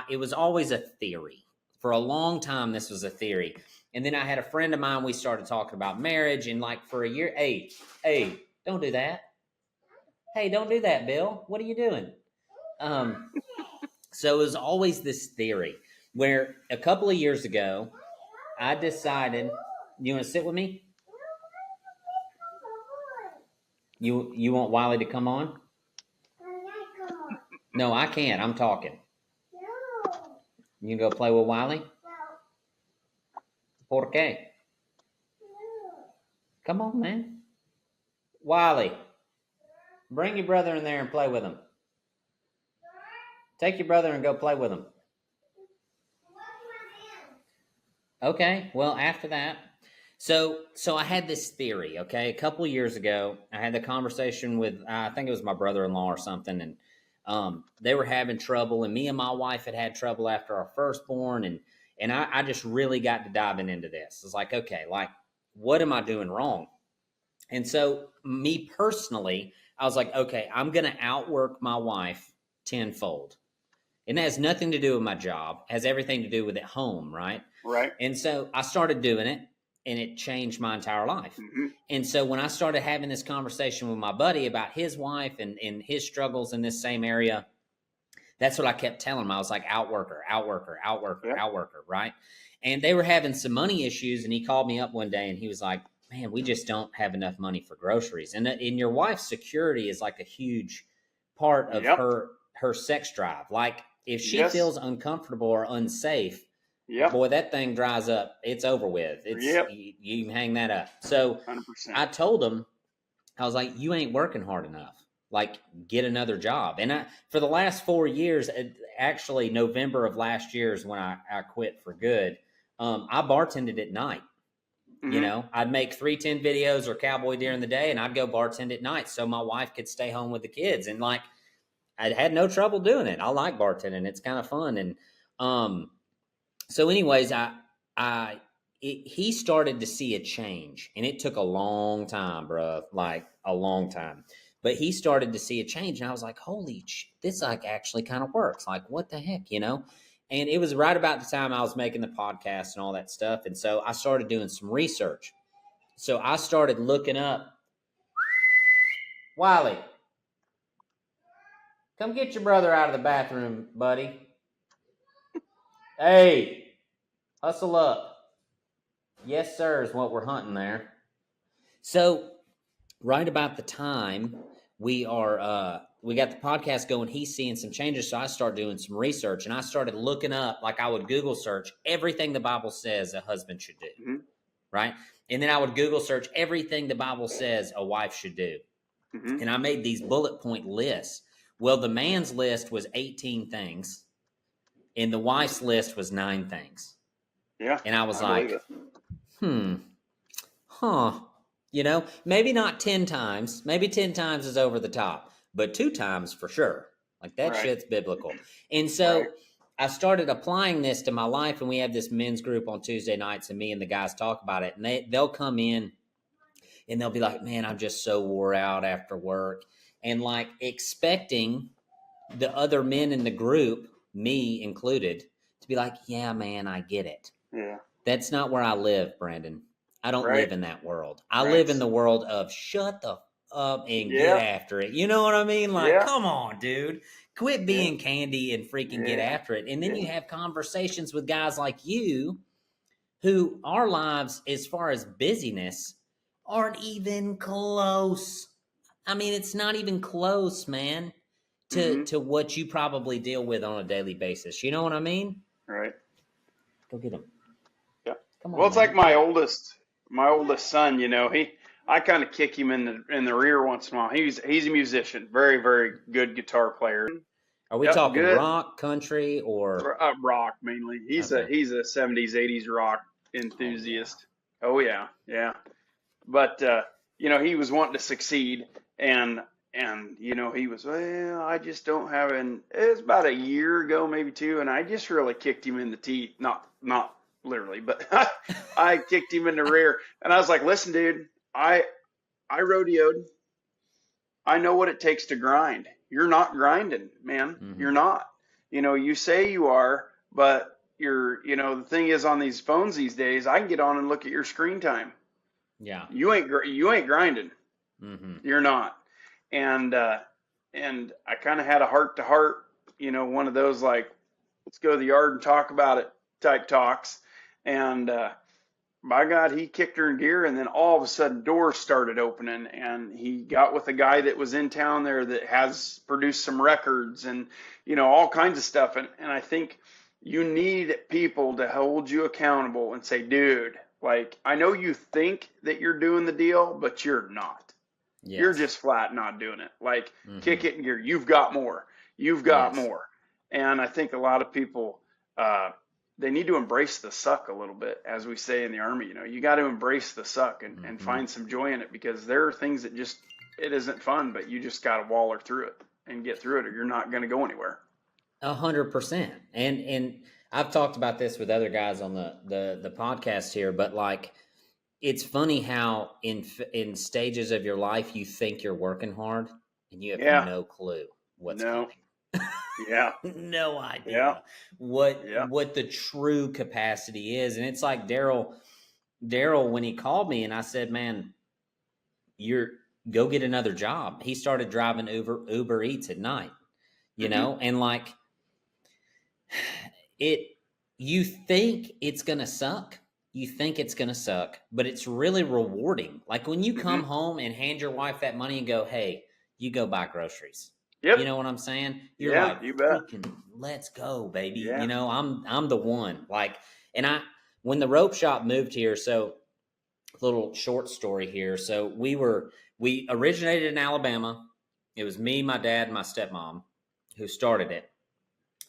it was always a theory. For a long time this was a theory. And then I had a friend of mine, we started talking about marriage, and like for a year, hey, don't do that. Hey, don't do that, Bill. What are you doing? Um so it was always this theory where a couple of years ago I decided, you want to sit with me? You want Wiley to come on? No, I can't. I'm talking. You can go play with Wiley? ¿Por qué? Come on, man. Wiley, bring your brother in there and play with him. Take your brother and go play with him. Okay, well, after that, so I had this theory, okay? A couple years ago, I had the conversation with, I think it was my brother-in-law or something, and they were having trouble, and me and my wife had trouble after our firstborn, and I just really got to diving into this. It's like, okay, like, what am I doing wrong? And so, me personally, I was like, okay, I'm going to outwork my wife tenfold. And that has nothing to do with my job. It has everything to do with at home, right? Right. And so I started doing it, and it changed my entire life. Mm-hmm. And so when I started having this conversation with my buddy about his wife and his struggles in this same area, that's what I kept telling him. I was like, outworker, outworker, outworker, Yep. outworker, right? And they were having some money issues, and he called me up one day, and he was like, man, we just don't have enough money for groceries. And your wife's security is like a huge part of Yep. her sex drive. Like, if she Yes. feels uncomfortable or unsafe, Yep. boy, that thing dries up. It's over with. It's Yep. you can hang that up. So 100%. I told him, I was like, you ain't working hard enough. Like, get another job. And for the last 4 years, actually November of last year is when I quit for good. I bartended at night. Mm-hmm. You know, I'd make 310 videos or cowboy during the day, and I'd go bartend at night so my wife could stay home with the kids. And like, I had no trouble doing it. I like bartending. It's kind of fun. And so anyways, he started to see a change, and it took a long time, bro, like a long time. But he started to see a change, and I was like, holy this like actually kind of works. Like, what the heck, you know? And it was right about the time I was making the podcast and all that stuff. And so I started doing some research. So I started looking up, Wiley, come get your brother out of the bathroom, buddy. Hey, hustle up. Yes, sir, is what we're hunting there. So right about the time we got the podcast going, he's seeing some changes. So I started doing some research, and I started looking up, like I would Google search everything the Bible says a husband should do. Mm-hmm. Right? And then I would Google search everything the Bible says a wife should do. Mm-hmm. And I made these bullet point lists. Well, the man's list was 18 things, and the wife's list was 9 things. Yeah. And I was like, you know, maybe not 10 times. Maybe 10 times is over the top, but 2 times for sure. Like, that shit's biblical. And so I started applying this to my life, and we have this men's group on Tuesday nights, and me and the guys talk about it. And they'll come in, and they'll be like, man, I'm just so wore out after work. And like, expecting the other men in the group, me included, to be like, yeah, man, I get it. Yeah. That's not where I live, Brandon. I don't live in that world. I Right. live in the world of shut the up and get after it. You know what I mean? Like, come on, dude. Quit being candy and freaking get after it. And then you have conversations with guys like you, who our lives, as far as busyness, aren't even close. I mean, it's not even close, man, to what you probably deal with on a daily basis. You know what I mean? Right. Go get him. Yeah. Come on, well, it's man. like my oldest son, you know, I kind of kick him in the rear once in a while. He's a musician, very, very good guitar player. Are we talking rock, country, or rock mainly? He's a 70s, 80s rock enthusiast. Oh yeah. But you know, he was wanting to succeed, and you know, he was, well, I just don't have it was about a year ago, maybe 2, and I just really kicked him in the teeth. Not literally, but I kicked him in the rear, and I was like, listen, dude, I rodeoed. I know what it takes to grind. You're not grinding, man. Mm-hmm. You're not. You know, you say you are, but you know, the thing is, on these phones these days, I can get on and look at your screen time. Yeah. You ain't grinding. Mm-hmm. You're not. And I kind of had a heart to heart, you know, one of those, like, let's go to the yard and talk about it type talks. And by God, he kicked her in gear, and then all of a sudden doors started opening, and he got with a guy that was in town there that has produced some records and, all kinds of stuff. And I think you need people to hold you accountable and say, dude, like, I know you think that you're doing the deal, but you're not. You're Yes. just flat not doing it. Like, Mm-hmm. kick it in gear. You've got more. You've got Yes. more. And I think a lot of people, they need to embrace the suck a little bit, as we say in the Army. You got to embrace the suck and Mm-hmm. find some joy in it, because there are things that just, it isn't fun, but you just got to waller through it and get through it, or you're not going to go anywhere. 100%. And I've talked about this with other guys on the podcast here, but like, it's funny how in stages of your life you think you're working hard and you have Yeah. no clue what's No. coming. Yeah. No idea Yeah. what the true capacity is. And it's like Daryl when he called me and I said, man, you're go get another job. He started driving Uber Eats at night, Mm-hmm. and like you think it's gonna suck. You think it's gonna suck, but it's really rewarding. Like when you come Mm-hmm. home and hand your wife that money and go, hey, you go buy groceries. You Yep. know what I'm saying? You're Yeah, like, you bet. freaking let's go, baby. Yeah. I'm the one. Like, and when the rope shop moved here, so little short story here. So we originated in Alabama. It was me, my dad, and my stepmom who started it.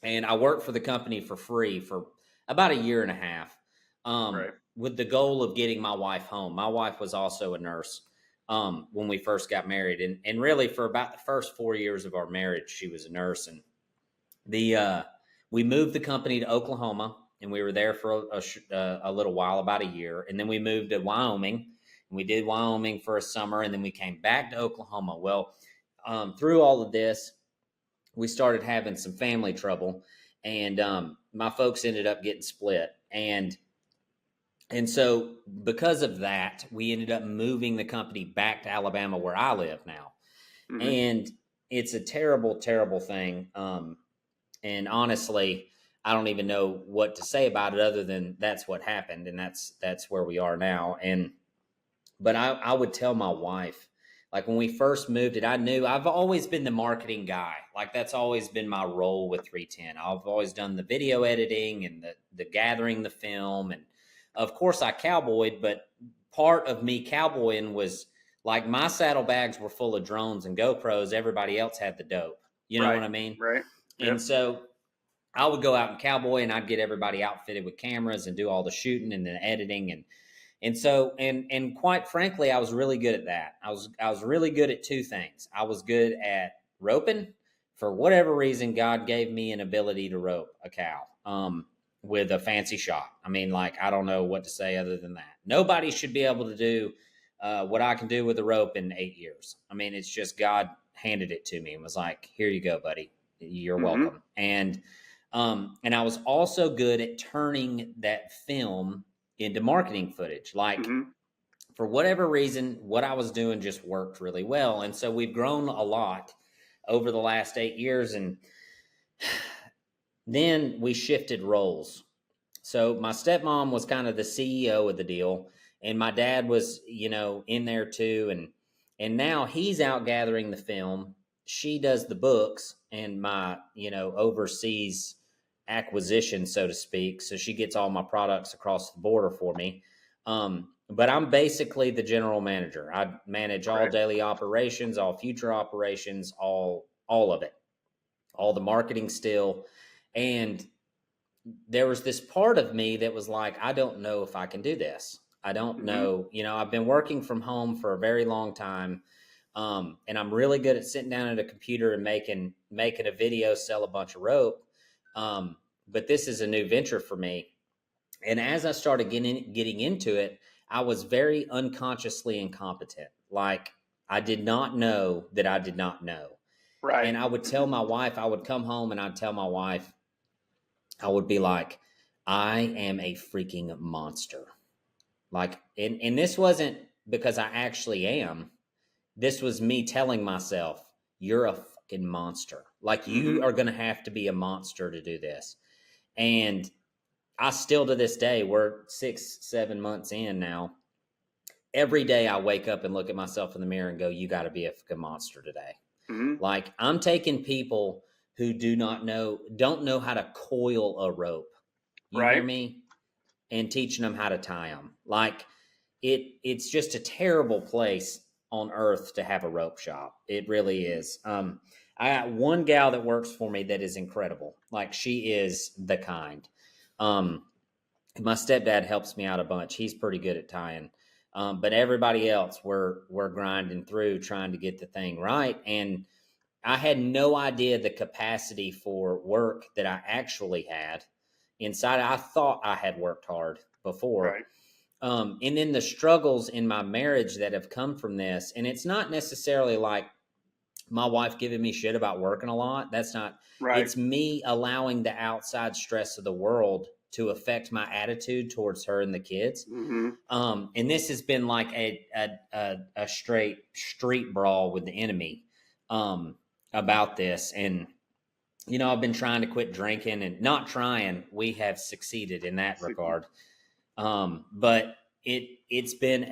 And I worked for the company for free for about a year and a half, Right. with the goal of getting my wife home. My wife was also a nurse when we first got married, and really for about the first 4 years of our marriage, she was a nurse. And we moved the company to Oklahoma, and we were there for a little while, about a year, and then we moved to Wyoming, and we did Wyoming for a summer, and then we came back to Oklahoma. Well, through all of this, we started having some family trouble, and my folks ended up getting split, and so because of that, we ended up moving the company back to Alabama, where I live now. Mm-hmm. And it's a terrible, terrible thing. And honestly, I don't even know what to say about it other than that's what happened, and that's where we are now. But I would tell my wife, like when we first moved it, I knew I've always been the marketing guy. Like that's always been my role with 310. I've always done the video editing and the gathering the film, and of course I cowboyed. But part of me cowboying was like my saddlebags were full of drones and GoPros. Everybody else had the dope. You know Right. what I mean? Right. And Yep. so I would go out and cowboy, and I'd get everybody outfitted with cameras and do all the shooting and the editing, and so and quite frankly, I was really good at that. I was really good at two things. I was good at roping. For whatever reason, God gave me an ability to rope a cow with a fancy shot. I mean, like I don't know what to say other than that. Nobody should be able to do what I can do with a rope in 8 years. I mean, it's just God handed it to me and was like, "Here you go, buddy. You're Mm-hmm. welcome." And I was also good at turning that film into marketing footage. Like Mm-hmm. for whatever reason, what I was doing just worked really well. And so we've grown a lot over the last 8 years. And then we shifted roles. So my stepmom was kind of the CEO of the deal, and my dad was, in there too. And now he's out gathering the film. She does the books, and my, oversees acquisition, so to speak. So she gets all my products across the border for me. But I'm basically the general manager. I manage all Right. daily operations, all future operations, all of it, all the marketing still. And there was this part of me that was like, I don't know if I can do this. I don't Mm-hmm. know. I've been working from home for a very long time. And I'm really good at sitting down at a computer and making a video, sell a bunch of rope. But this is a new venture for me. And as I started getting into it, I was very unconsciously incompetent. Like I did not know that I did not know. Right. And I would tell my wife, I would come home and I'd tell my wife, I would be like, I am a freaking monster. Like, and this wasn't because I actually am. This was me telling myself, you're a fucking monster. Like, Mm-hmm. you are going to have to be a monster to do this. And I still to this day, we're 6, 7 months in now. Every day I wake up and look at myself in the mirror and go, you got to be a fucking monster today. Mm-hmm. Like, I'm taking people who don't know how to coil a rope. You hear Right. me? And teaching them how to tie them. Like, it's just a terrible place on earth to have a rope shop. It really is. I got one gal that works for me that is incredible. Like, she is the kind. My stepdad helps me out a bunch. He's pretty good at tying. But everybody else, we're grinding through trying to get the thing right. And I had no idea the capacity for work that I actually had inside. I thought I had worked hard before. Right. And then the struggles in my marriage that have come from this. And it's not necessarily like my wife giving me shit about working a lot. That's not, Right. it's me allowing the outside stress of the world to affect my attitude towards her and the kids. Mm-hmm. And this has been like a straight street brawl with the enemy about this. And, you know, I've been trying to quit drinking and not trying. We have succeeded in that regard. But it's been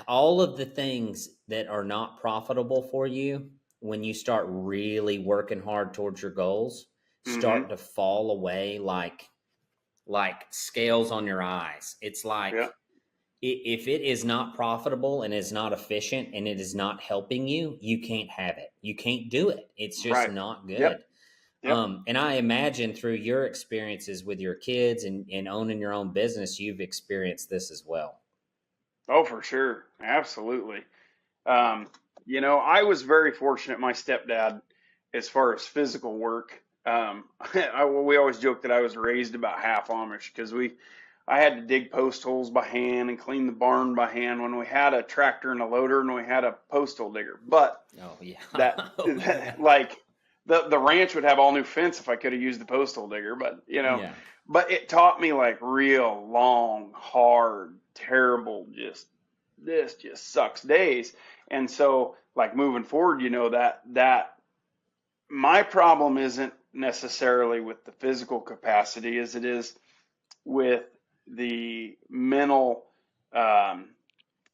all of the things that are not profitable for you when you start really working hard towards your goals Mm-hmm. start to fall away like scales on your eyes. It's like Yeah. if it is not profitable and is not efficient and it is not helping you, you can't have it. You can't do it. It's just Right. not good. Yep. Yep. And I imagine through your experiences with your kids and owning your own business, you've experienced this as well. Oh, for sure. Absolutely. You know, I was very fortunate. My stepdad, as far as physical work, we always joke that I was raised about half Amish because I had to dig post holes by hand and clean the barn by hand when we had a tractor and a loader and we had a post hole digger. But Oh yeah. like the ranch would have all new fence if I could have used the post hole digger. But you know, Yeah. but it taught me like real long, hard, terrible, this just sucks days. And so like moving forward, you know, that my problem isn't necessarily with the physical capacity as it is with the mental um,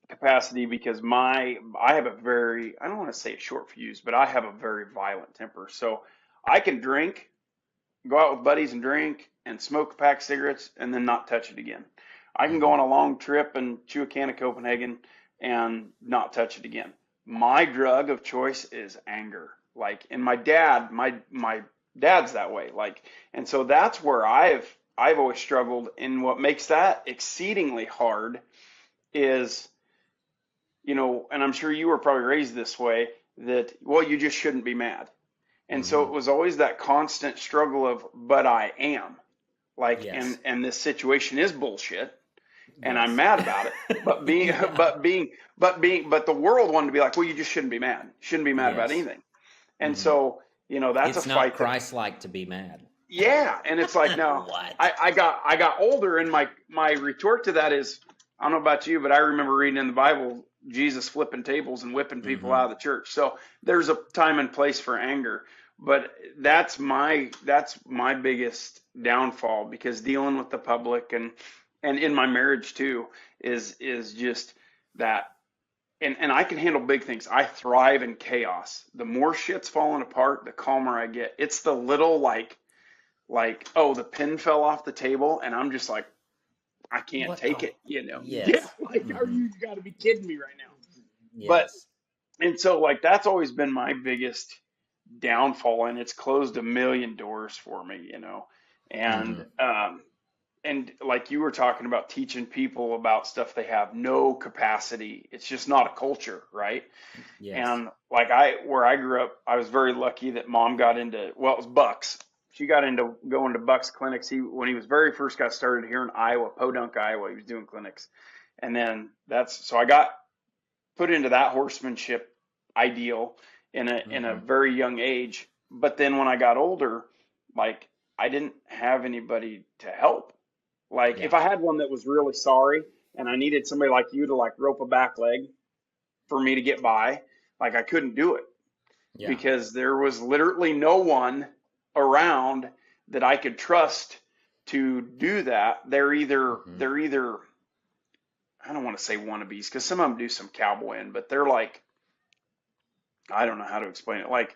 capacity because I have a very, I don't want to say short fuse, but I have a very violent temper. So I can drink, go out with buddies and drink and smoke a pack of cigarettes and then not touch it again. I can go Mm-hmm. on a long trip and chew a can of Copenhagen and not touch it again. My drug of choice is anger. Like, and my dad's that way. Like, and so that's where I've always struggled. And what makes that exceedingly hard is, you know, and I'm sure you were probably raised this way that, well, you just shouldn't be mad. And so Mm-hmm. it was always that constant struggle of, but I am like, Yes. and this situation is bullshit and I'm Yes. mad about it. But but the world wanted to be like, well, you just shouldn't be mad. Shouldn't be mad about Yes. anything. And Mm-hmm. so, you know, that's a It's not fight that, Christ-like to be mad. yeah. And it's like, no, What? I got older and my retort to that is, I don't know about you, but I remember reading in the Bible, Jesus flipping tables and whipping people Mm-hmm. out of the church. So there's a time and place for anger. But that's my biggest downfall because dealing with the public and in my marriage too is just that and I can handle big things. I thrive in chaos. The more shit's falling apart, the calmer I get. It's the little oh, the pin fell off the table and I'm just like I can't What? take Oh, it, you know. Yeah, yes. like are Mm-hmm. you got to be kidding me right now. But Yes. and so like that's always been my biggest downfall and it's closed a million doors for me, you know. Mm-hmm. And like you were talking about teaching people about stuff they have no capacity. It's just not a culture, right? Yes. And like where I grew up, I was very lucky that mom got into, well, it was Bucks. She got into going to Bucks clinics. When he was very first got started here in Iowa, Podunk, Iowa, he was doing clinics. And then so I got put into that horsemanship ideal in a Mm-hmm. very young age. But then when I got older, like I didn't have anybody to help. Like if Yeah. I had one that was really sorry and I needed somebody like you to like rope a back leg for me to get by, like I couldn't do it Yeah. because there was literally no one around that I could trust to do that, they're either I don't want to say wannabes because some of them do some cowboying, but they're like, I don't know how to explain it. Like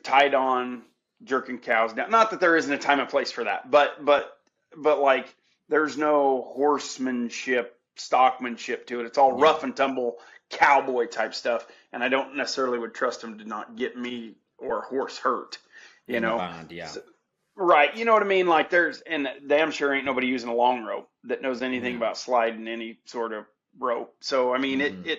tied on, jerking cows down. Not that there isn't a time and place for that, but like there's no horsemanship, stockmanship to it. It's all Yeah. rough and tumble cowboy type stuff, and I don't necessarily would trust them to not get me or a horse hurt, you In the know. bind, yeah. So, right, you know what I mean? Like and damn sure ain't nobody using a long rope that knows anything No. about sliding any sort of rope. So I mean, Mm-hmm.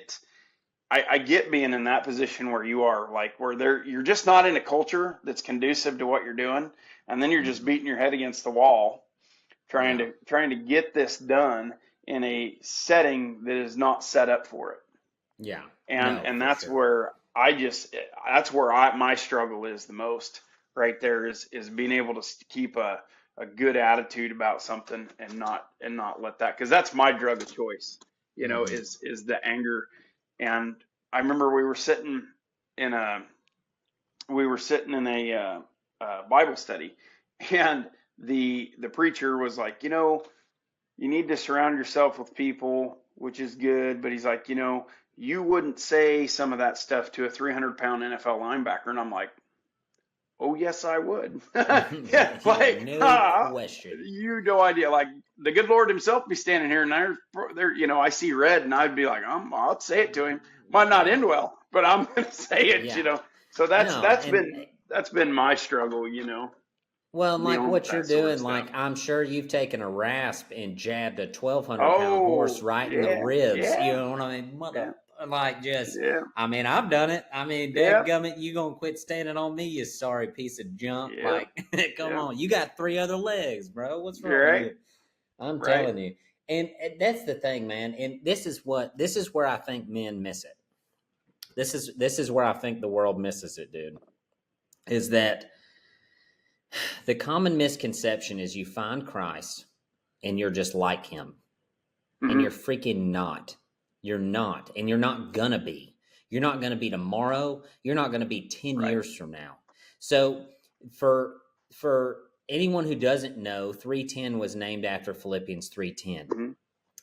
I get being in that position where you are, like where you're just not in a culture that's conducive to what you're doing, and then you're just Mm-mm. beating your head against the wall Yeah. trying to get this done in a setting that is not set up for it. Yeah. And No, for that's sure. where my struggle is the most right there is being able to keep a good attitude about something and not let that, because that's my drug of choice, you know, Mm-hmm. is the anger. And I remember in a we were sitting in a Bible study, and the preacher was like, you know, you need to surround yourself with people, which is good. But he's like, you know, you wouldn't say some of that stuff to a 300-pound NFL linebacker. And I'm like, oh, yes, I would. Yeah, Yeah, like, no question. you no idea. Like, the good Lord himself be standing here, and you know, I see red, and I'd be like, I'll say it to him. Might not Yeah. end well, but I'm going to say it, you Yeah. know. So that's No, that's and been that's been my struggle, you know, well, and like dealing with what you're that sort of doing, stuff. like I'm sure you've taken a rasp and jabbed a 1,200 pound horse Oh, right in the yeah, ribs. You yeah, know what I mean? yeah, Like just, yeah, I mean, I've done it. I mean, yeah, dadgummit, you gonna quit standing on me, you sorry piece of junk. yeah, Like, come yeah. on, you got three other legs, bro. What's wrong You're with right, you? I'm right. telling you. And that's the thing, man. And this is where I think men miss it. This is where I think the world misses it, dude. Is that the common misconception is you find Christ and you're just like him. And you're Hmm. freaking not. You're not. And you're not gonna be. You're not gonna be tomorrow. You're not gonna be 10 Right. years from now. So for for anyone who doesn't know, 310 was named after Philippians 3:10. Hmm.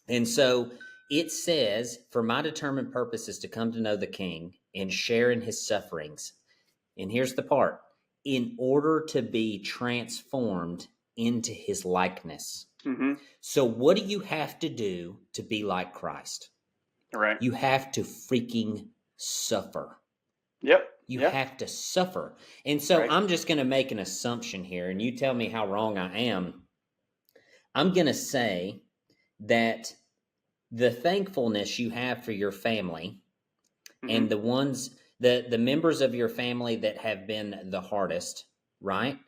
And so it says, for my determined purpose is to come to know the King and share in his sufferings. And here's the part, in order to be transformed into his likeness. Hmm. So, what do you have to do to be like Christ? Right. You have to freaking suffer. Yep. You Yep. have to suffer. And so, Right. I'm just going to make an assumption here, and you tell me how wrong I am. I'm going to say that the thankfulness you have for your family Hmm. and the members of your family that have been the hardest, right,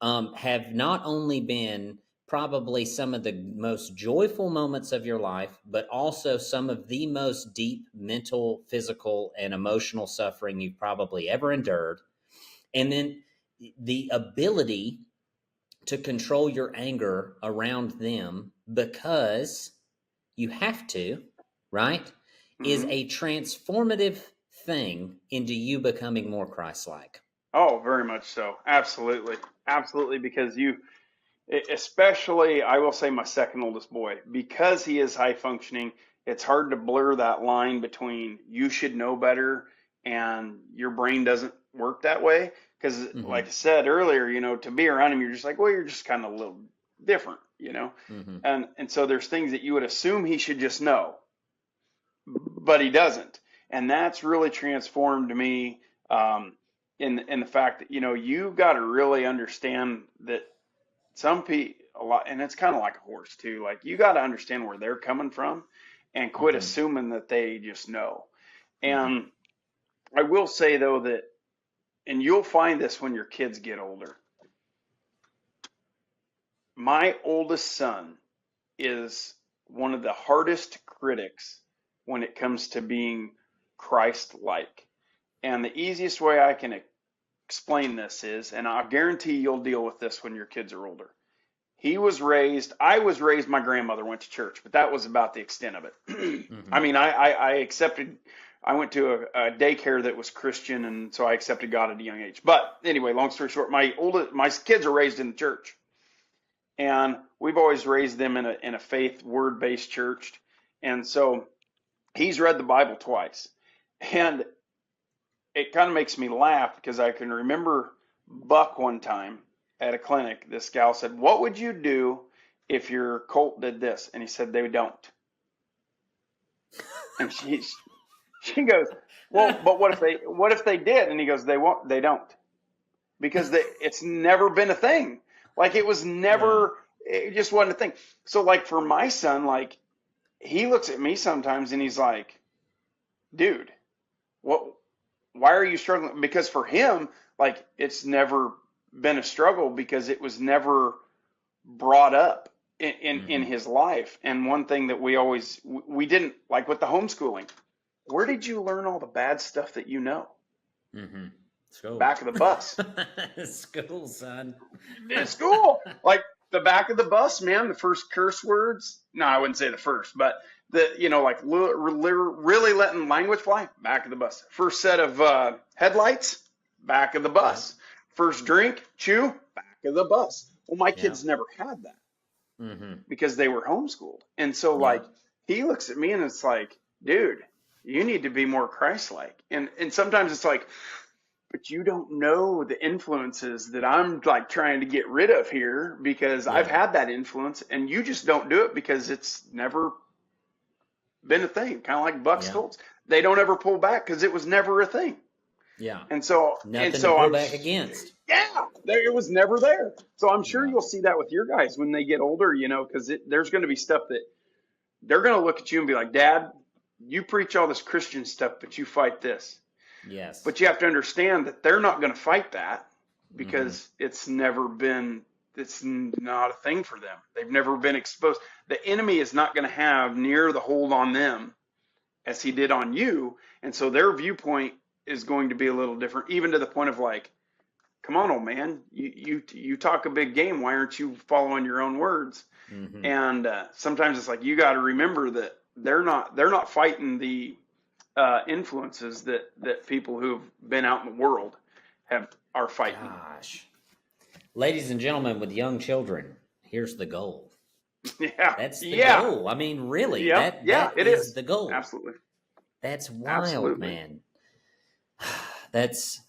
have not only been probably some of the most joyful moments of your life, but also some of the most deep mental, physical, and emotional suffering you've probably ever endured. And then the ability to control your anger around them because you have to, right? Is Hmm. a transformative thing into you becoming more Christ like. Oh, very much so. Absolutely. Absolutely. Because especially, I will say my second oldest boy, because he is high functioning, it's hard to blur that line between you should know better and your brain doesn't work that way. Because, like I Mm-hmm. said earlier, you know, to be around him, you're just like, well, you're just kind of a little different, you know. Mm-hmm. And so there's things that you would assume he should just know, but he doesn't. And that's really transformed me, in the fact that, you know, you've got to really understand that some people a lot, and it's kind of like a horse too. Like, you got to understand where they're coming from and quit Mm-hmm. assuming that they just know. Mm-hmm. And I will say though that, and you'll find this when your kids get older. My oldest son is one of the hardest critics when it comes to being Christ-like. And the easiest way I can explain this is, and I guarantee you'll deal with this when your kids are older. I was raised, my grandmother went to church, but that was about the extent of it. Mm-hmm. I mean, I went to a daycare that was Christian, and so I accepted God at a young age. But anyway, long story short, my kids are raised in the church. and we've always raised them in a faith word based church, and so he's read the Bible twice, and it kind of makes me laugh because I can remember Buck one time at a clinic. This gal said, "What would you do if your colt did this?" And he said, "They don't." And she goes, "Well, but what if they did?" And he goes, "They won't. They don't, because it's never been a thing. Like it was Yeah. never. It just wasn't a thing." So like for my son, like he looks at me sometimes and he's like, "Dude, what? Why are you struggling?" Because for him, like it's never been a struggle because it was never brought up in Mm-hmm. his life. And one thing that we didn't like with the homeschooling, where did you learn all the bad stuff that you know? Mm-hmm. School. Back of the bus. School, son. In school. Like the back of the bus, man, the first curse words. No, I wouldn't say the first, but like really letting language fly, back of the bus. First set of headlights, back of the Yep. bus. First drink, chew, back of the bus. Well, my kids Yep. never had that Mm-hmm. because they were homeschooled. And so like Yep. he looks at me and it's like, dude, you need to be more Christ-like. And sometimes it's like, but you don't know the influences that I'm like trying to get rid of here because I've Yeah. had that influence and you just don't do it because it's never been a thing. Kind of like Buck's Yeah. Colts. They don't ever pull back because it was never a thing. Yeah. And so, and Nothing to so pull I'm, back against. yeah, it was never there. So I'm sure Yeah. you'll see that with your guys when they get older, because there's going to be stuff that they're going to look at you and be like, Dad, you preach all this Christian stuff, but you fight this. Yes. But you have to understand that they're not going to fight that Mm-hmm. because it's not a thing for them. They've never been exposed. The enemy is not going to have near the hold on them as he did on you. And so their viewpoint is going to be a little different, even to the point of like, come on, old man, you talk a big game. Why aren't you following your own words? Mm-hmm. And sometimes it's like, you got to remember that they're not fighting the influences that people who've been out in the world are fighting. Gosh. Ladies and gentlemen with young children, here's the goal. Yeah, That's the yeah, goal. I mean, really, yeah, that yeah. that It is is the goal. absolutely, That's wild, absolutely. man. That's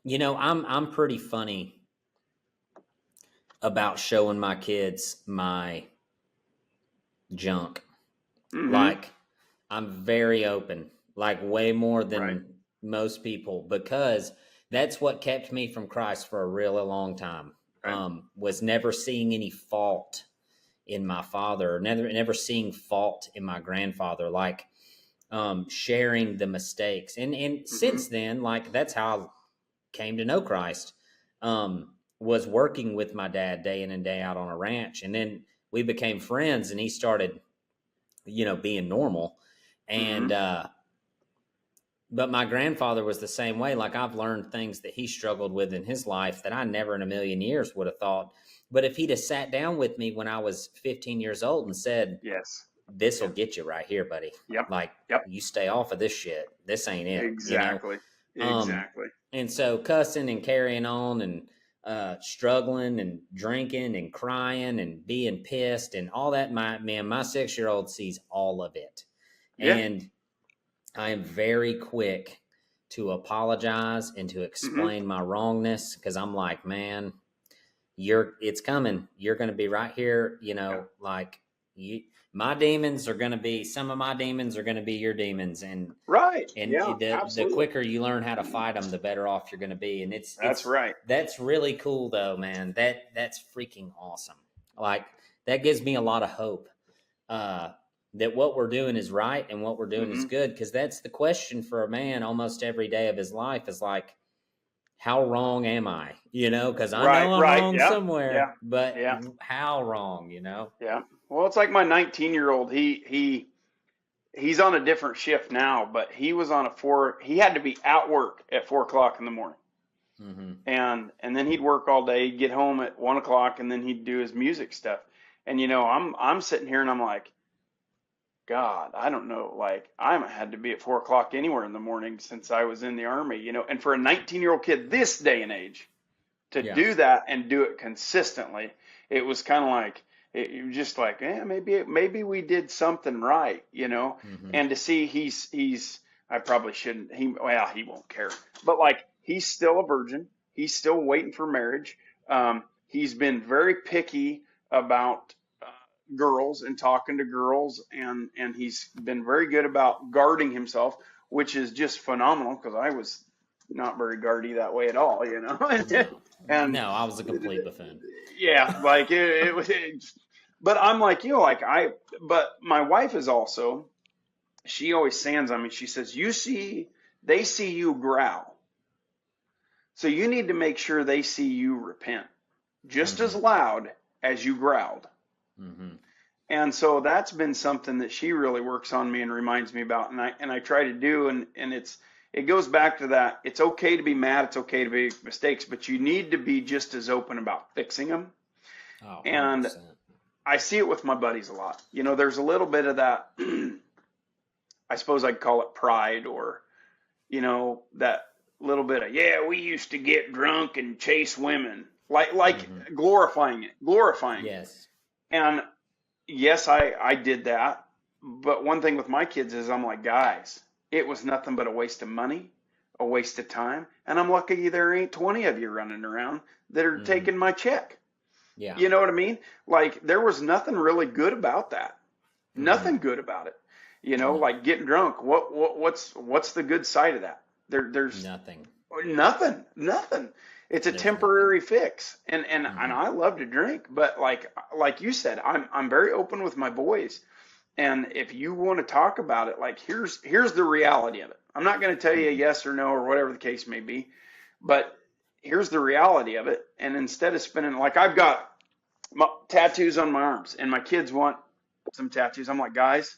I'm pretty funny about showing my kids my junk. Mm-hmm. Like I'm very open, like way more Right, than most people, because that's what kept me from Christ for a really long time. right. Was never seeing any fault in my father, never seeing fault in my grandfather, like sharing the mistakes. And Mm-hmm. since then, like that's how I came to know Christ. Was working with my dad day in and day out on a ranch, and then we became friends, and he started, being normal. Mm-hmm. And but my grandfather was the same way. Like I've learned things that he struggled with in his life that I never in a million years would have thought. But if he'd have sat down with me when I was 15 years old and said, Yes. "This will Yeah. get you right here, buddy. Yep. Like Yep. you stay off of this shit. This ain't it." Exactly. Um, Exactly. and so cussing and carrying on and struggling and drinking and crying and being pissed and all that. My 6-year-old sees all of it, Yeah. and I am very quick to apologize and to Mm-hmm. explain my wrongness because I'm like, man, it's coming. You're going to be right here. Yeah. Like you, my demons are going to be, some of my demons are going to be your demons. Right. And Yeah. the Absolutely. quicker you learn how to fight them, the better off you're going to be. And That's right. that's really cool though, man. That's freaking awesome. Like that gives me a lot of hope. That what we're doing is right and what we're doing is Mm-hmm. good, because that's the question for a man almost every day of his life is like, how wrong am I? Because I Right. know I'm Right. wrong Yeah. Yeah. somewhere, but Yeah. how wrong? Yeah. Well, it's like my 19-year-old. He's on a different shift now, but he was on a four. He had to be at work at 4 o'clock in the morning, Mm-hmm. and then he'd work all day, get home at 1 o'clock, and then he'd do his music stuff. And I'm sitting here and I'm like, God, I don't know. Like I haven't had to be at 4 o'clock anywhere in the morning since I was in the army. And for a 19-year-old kid this day and age to Yeah. do that and do it consistently. It was kind of like it was just like, maybe we did something right, you know. Mm-hmm. And to see he's I probably shouldn't he won't care, but like he's still a virgin. He's still waiting for marriage. He's been very picky about girls and talking to girls, and he's been very good about guarding himself, which is just phenomenal because I was not very guardy that way at all, you know. No, And no, I was a complete buffoon. yeah, like it was. But I'm like you, like But my wife is also. She always sands on me. She says, they see you growl, so you need to make sure they see you repent just Mm-hmm. as loud as you growled. Mm-hmm. And so that's been something that she really works on me and reminds me about, and I try to do, and it goes back to that. It's okay to be mad, it's okay to make mistakes, but you need to be just as open about fixing them. Oh, And 100%. I see it with my buddies a lot. You know, there's a little bit of that. I suppose I'd call it pride, or that little bit of, yeah, we used to get drunk and chase women, Mm-hmm. glorifying it. Yes. And yes, I did that. But one thing with my kids is I'm like, guys, it was nothing but a waste of money, a waste of time. And I'm lucky there ain't 20 of you running around that are Mm-hmm. taking my check. Yeah. You know what I mean? Like there was nothing really good about that. Mm-hmm. Nothing good about it. You know, No, like getting drunk. What's the good side of that? There's nothing. nothing. It's a There's nothing. temporary fix. And Mm-hmm. I love to drink, but like you said, I'm very open with my boys. And if you want to talk about it, like here's the reality of it. I'm not going to tell you Mm-hmm. yes or no or whatever the case may be, but here's the reality of it. And instead of spending, like I've got tattoos on my arms, and my kids want some tattoos. I'm like, guys,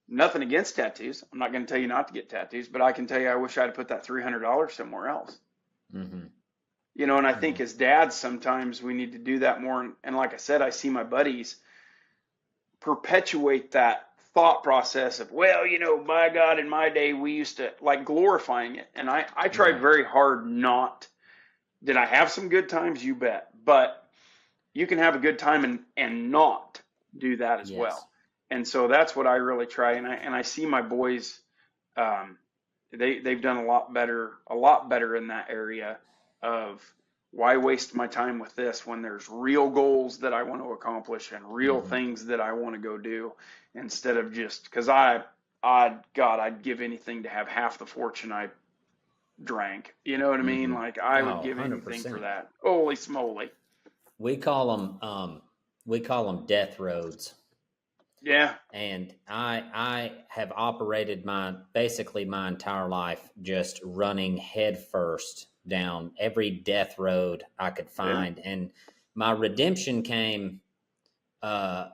nothing against tattoos. I'm not going to tell you not to get tattoos, but I can tell you I wish I'd put that $300 somewhere else. Mm-hmm. You know, and I Mm-hmm. think as dads, sometimes we need to do that more. And like I said, I see my buddies perpetuate that thought process of, well, by God, in my day, we used to like glorifying it. And I tried Right. very hard not. Did I have some good times? You bet. But you can have a good time and not do that as Yes. well. And so that's what I really try. And I see my boys, they've done a lot better in that area of why waste my time with this when there's real goals that I want to accomplish and real Mm-hmm. things that I want to go do, instead of just because God, I'd give anything to have half the fortune I drank. You know what I mean? Mm-hmm. Like I would Oh, give anything for 100%. that. Holy smoly. We call them death roads. Yeah. And I have operated basically my entire life just running headfirst down every death road I could Yeah. find. And my redemption came uh,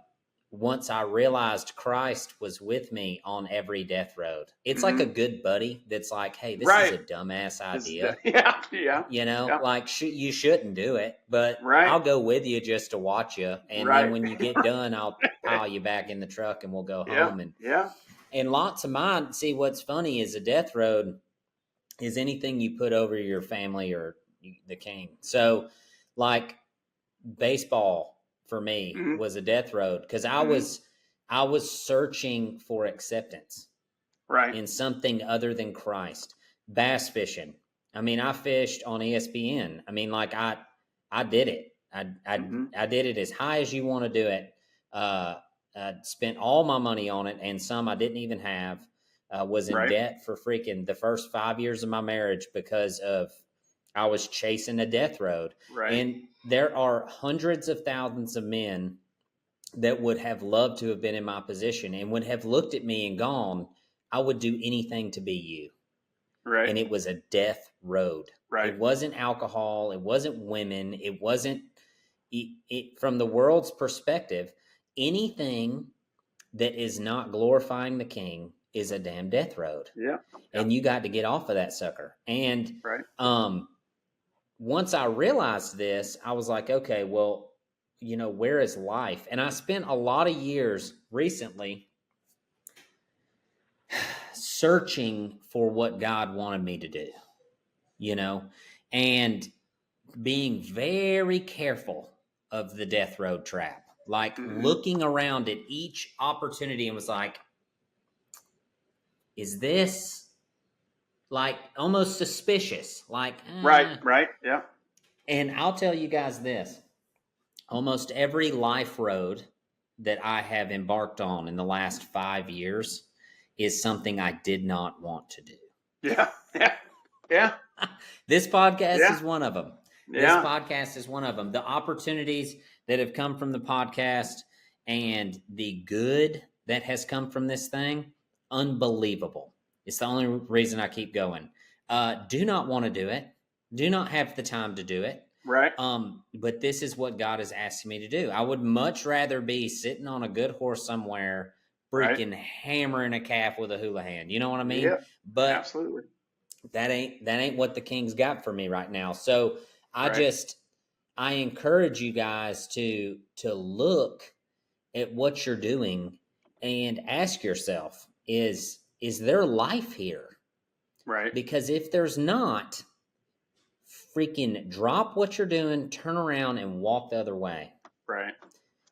once I realized Christ was with me on every death road. It's like a Hmm. good buddy that's like, hey, this is Right. a dumbass This is idea. yeah, yeah, yeah. Like you shouldn't do it, but Right, I'll go with you just to watch you. And then right. when you get done, I'll pile you back in the truck and we'll go Yeah, home. yeah. And lots of mine, see, what's funny is a death road is anything you put over your family or the king. So, like baseball for me Hmm. was a death road because Hmm. I was searching for acceptance Right. in something other than Christ. Bass fishing. I mean, I fished on ESPN. I mean, like I did it. Hmm. I did it as high as you want to do it. Uh, I spent all my money on it, and some I didn't even have. Was in Right. debt for freaking the first 5 years of my marriage because of I was chasing a death road. Right. And there are hundreds of thousands of men that would have loved to have been in my position and would have looked at me and gone, I would do anything to be you. Right. And it was a death road. Right. It wasn't alcohol. It wasn't women. It wasn't, from the world's perspective, anything that is not glorifying the king is a damn death road. Yeah. Yeah. And you got to get off of that sucker. And Right. once I realized this, I was like, okay, well, where is life? And I spent a lot of years recently searching for what God wanted me to do, and being very careful of the death road trap, like Mm-hmm. looking around at each opportunity and was like, is this like almost suspicious? Like, Right, right, yeah. and I'll tell you guys this, almost every life road that I have embarked on in the last 5 years is something I did not want to do. Yeah, yeah, yeah, This podcast yeah, is one of them. This yeah, podcast is one of them. The opportunities that have come from the podcast and the good that has come from this thing, unbelievable. It's the only reason I keep going. Do not want to do it. Do not have the time to do it. right, But this is what God is asking me to do. I would much rather be sitting on a good horse somewhere, right. freaking hammering a calf with a hula hand. You know what I mean? Yep, But absolutely. that ain't what the King's got for me right now. So I Right. just I encourage you guys to look at what you're doing and ask yourself, is there life here? Right. Because if there's not, freaking drop what you're doing, turn around and walk the other way. Right.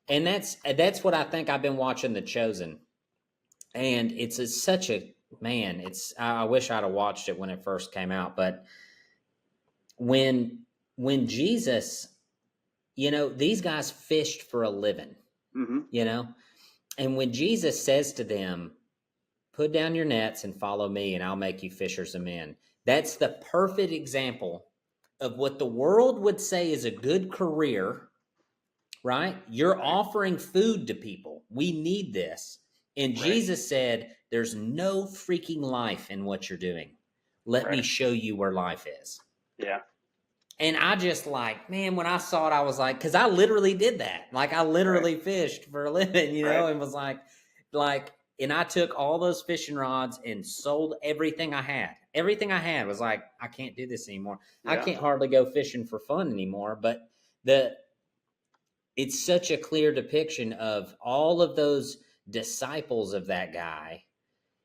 And that's what I think. I've been watching The Chosen, and such a man. I wish I'd have watched it when it first came out, but when Jesus, these guys fished for a living, Mm-hmm. and when Jesus says to them, "Put down your nets and follow me, and I'll make you fishers of men," that's the perfect example of what the world would say is a good career, right? You're Right. offering food to people. We need this. And Right. Jesus said, there's no freaking life in what you're doing. Let me Right. show you where life is. Yeah. And I just man, when I saw it, I was like, because I literally did that. Like, I Right. literally fished for a living, Right. and was and I took all those fishing rods and sold everything I had. Everything I had was like, I can't do this anymore. I Yeah. can't hardly go fishing for fun anymore. But it's such a clear depiction of all of those disciples of that guy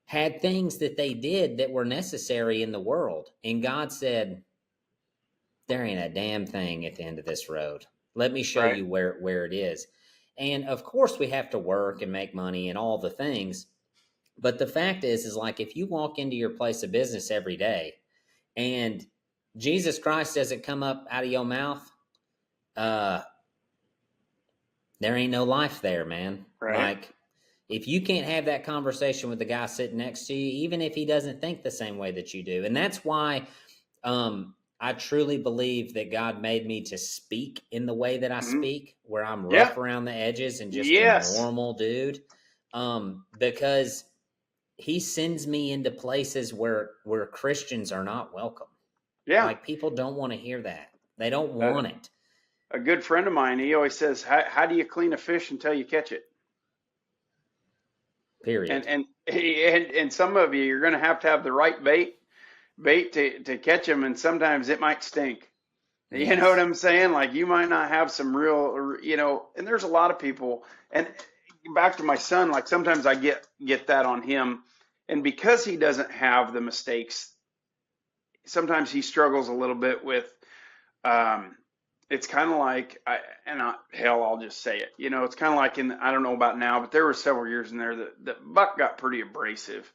had things that they did that were necessary in the world. And God said, there ain't a damn thing at the end of this road. Let me show Right. you where it is. And of course we have to work and make money and all the things. But the fact is like, if you walk into your place of business every day and Jesus Christ doesn't come up out of your mouth, there ain't no life there, man. Right. Like, if you can't have that conversation with the guy sitting next to you, even if he doesn't think the same way that you do. And that's why I truly believe that God made me to speak in the way that I Mm-hmm. speak, where I'm Yeah. rough around the edges and just Yes. a normal dude. Because he sends me into places where Christians are not welcome. Yeah. Like, people don't want to hear that. They don't want it. A good friend of mine, he always says, how do you clean a fish until you catch it? Period. And some of you're going to have the right bait to catch them, and sometimes it might stink. Yes. You know what I'm saying? Like, you might not have some real, and there's a lot of people. And back to my son, like, sometimes I get that on him, and because he doesn't have the mistakes, sometimes he struggles a little bit with. It's kind of like, I'll just say it. It's kind of like I don't know about now, but there were several years in there that Buck got pretty abrasive,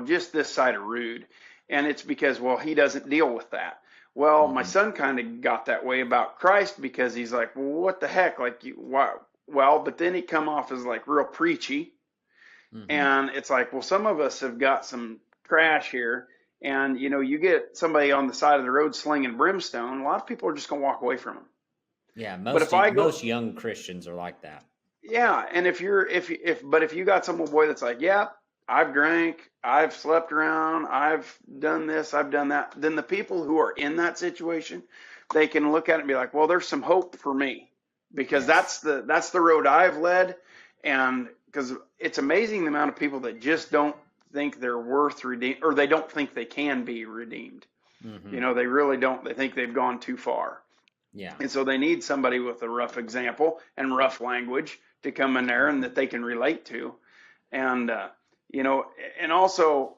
just this side of rude. And it's because, well, he doesn't deal with that. Well, my son kind of got that way about Christ, because he's like, well, what the heck? Like, why? Well, but then he come off as like real preachy. And it's like, well, some of us have got some trash here. And, you get somebody on the side of the road slinging brimstone, a lot of people are just going to walk away from them. Yeah, most young Christians are like that. Yeah, and if you got some boy that's like, yeah, I've drank, I've slept around, I've done this, I've done that, then the people who are in that situation, they can look at it and be like, well, there's some hope for me, because Yes. that's the road I've led. And because it's amazing the amount of people that just don't think they're worth redeemed, or they don't think they can be redeemed. They really don't. They think they've gone too far. Yeah. And so they need somebody with a rough example and rough language to come in there and that they can relate to. And, and also,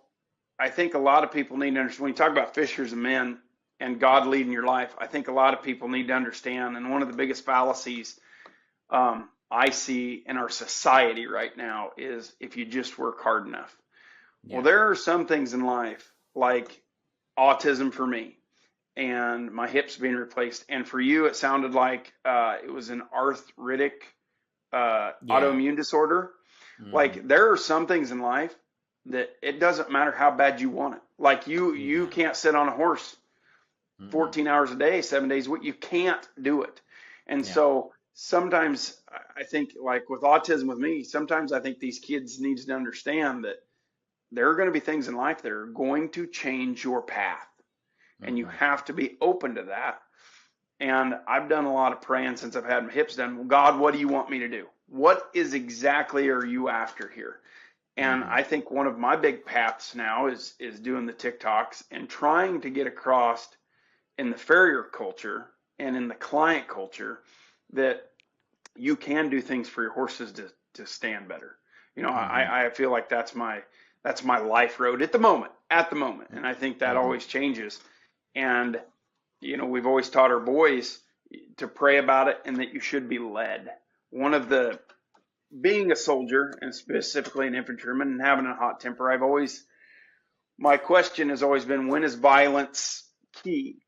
I think a lot of people need to understand, when you talk about fishers of men, and God leading your life, I think a lot of people need to understand. And one of the biggest fallacies I see in our society right now is if you just work hard enough. Yeah. Well, there are some things in life like autism for me and my hips being replaced. And for you, it sounded like it was an arthritic autoimmune disorder. Mm-hmm. Like there are some things in life that it doesn't matter how bad you want it. Like you can't sit on a horse 14 hours a day, 7 days a week. You can't do it. And so sometimes I think like with autism with me, sometimes I think these kids need to understand that there are going to be things in life that are going to change your path. And you have to be open to that. And I've done a lot of praying since I've had my hips done. Well, God, what do you want me to do? What is exactly are you after here? And I think one of my big paths now is doing the TikToks and trying to get across in the farrier culture and in the client culture that you can do things for your horses to stand better. You know, I feel like that's my life road at the moment. And I think that always changes. And, you know, we've always taught our boys to pray about it and that you should be led. One of the, being a soldier and specifically an infantryman and having a hot temper, my question has always been, when is violence key?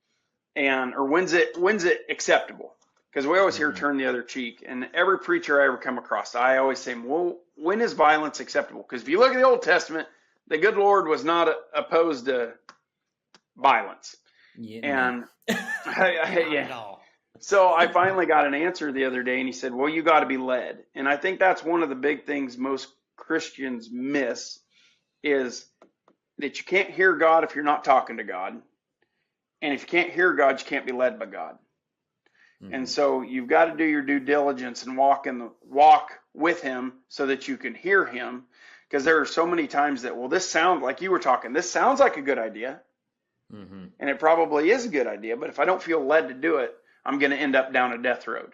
Or when's it acceptable? Because we always hear turn the other cheek. And every preacher I ever come across, I always say, well, when is violence acceptable? Because if you look at the Old Testament, the good Lord was not opposed to violence. And so I finally got an answer the other day, and he said, well, you got to be led. And I think that's one of the big things most Christians miss is that you can't hear God if you're not talking to God. And if you can't hear God, you can't be led by God. And so you've got to do your due diligence and walk with him so that you can hear him. Because there are so many times that, well, this sounds like you were talking, this sounds like a good idea. And it probably is a good idea, but if I don't feel led to do it, I'm going to end up down a death road.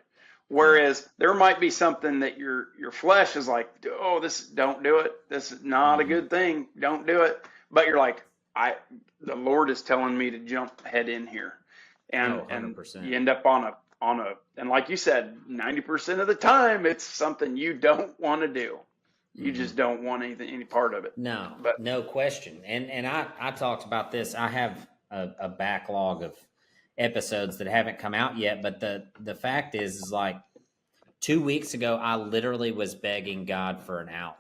Whereas there might be something that your flesh is like, oh, don't do it. This is not a good thing. Don't do it. But you're like, the Lord is telling me to jump head in here. And you end up on a, and like you said, 90% of the time, it's something you don't want to do. You just don't want any part of it. No, no question. And I talked about this. I have a backlog of episodes that haven't come out yet. But the fact is like 2 weeks ago, I literally was begging God for an out.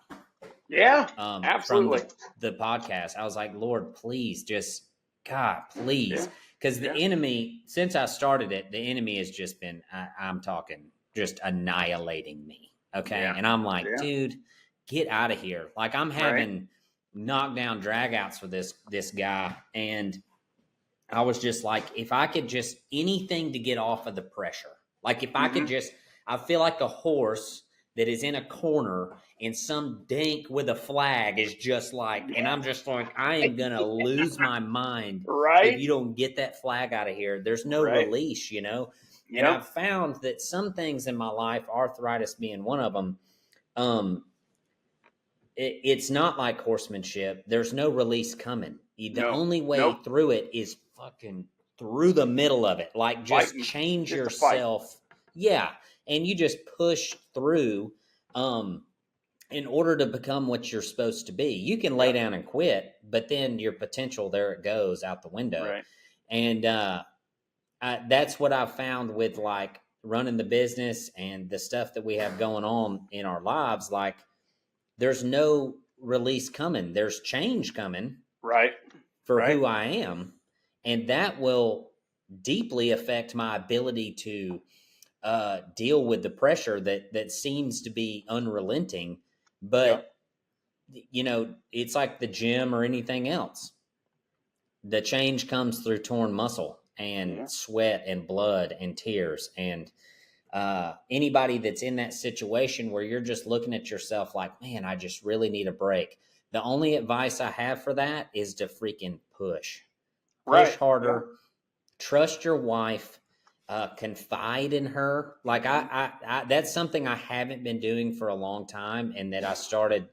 Yeah, absolutely. From the podcast. I was like, Lord, please, just God, please. Because the enemy, since I started it, the enemy has just been, I'm talking, just annihilating me. Okay. And I'm like, dude, get out of here. Like I'm having knockdown dragouts with this guy. And I was just like, if I could just anything to get off of the pressure, like if I could just, I feel like a horse that is in a corner and some dink with a flag is just like, and I'm just like, I am going to lose my mind if you don't get that flag out of here. There's no release, you know? And I've found that some things in my life, arthritis being one of them, it's not like horsemanship. There's no release coming. The only way through it is fucking through the middle of it. Like just change yourself. Yeah. And you just push through in order to become what you're supposed to be. You can lay down and quit, but then your potential, there it goes out the window. Right. And that's what I've found with like running the business and the stuff that we have going on in our lives. Like there's no release coming. There's change coming. Right. For who I am. And that will deeply affect my ability to deal with the pressure that seems to be unrelenting. But, you know, it's like the gym or anything else. The change comes through torn muscle and sweat and blood and tears. And anybody that's in that situation where you're just looking at yourself like, man, I just really need a break. The only advice I have for that is to freaking push. Push harder. Trust your wife. Confide in her. Like I that's something I haven't been doing for a long time, and that I started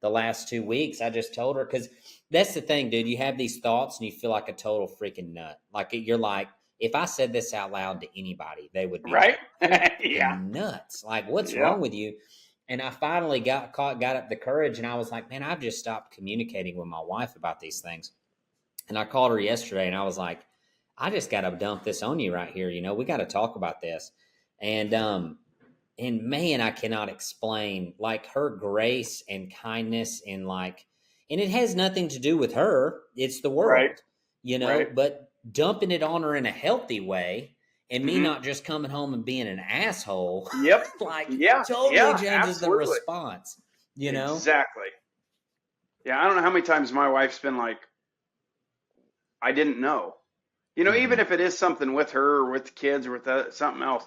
the last 2 weeks. I just told her because That's the thing, dude. You have these thoughts and you feel like a total freaking nut. Like you're like, if I said this out loud to anybody, they would be Right? like, "You're Yeah. fucking nuts! Like, what's Yep. wrong with you?" And I finally got up the courage, and I was like, "Man, I've just stopped communicating with my wife about these things." And I called her yesterday, and I was like, "I just got to dump this on you right here. We got to talk about this." And man, I cannot explain like her grace and kindness and it has nothing to do with her. It's the Right. world, Right. but dumping it on her in a healthy way and me Hmm. not just coming home and being an asshole, Yep. like Yeah. totally Yeah. changes the Absolutely. response. Exactly. Yeah. I don't know how many times my wife's been like, I didn't know. Even Mm-hmm. if it is something with her or with the kids or with something else,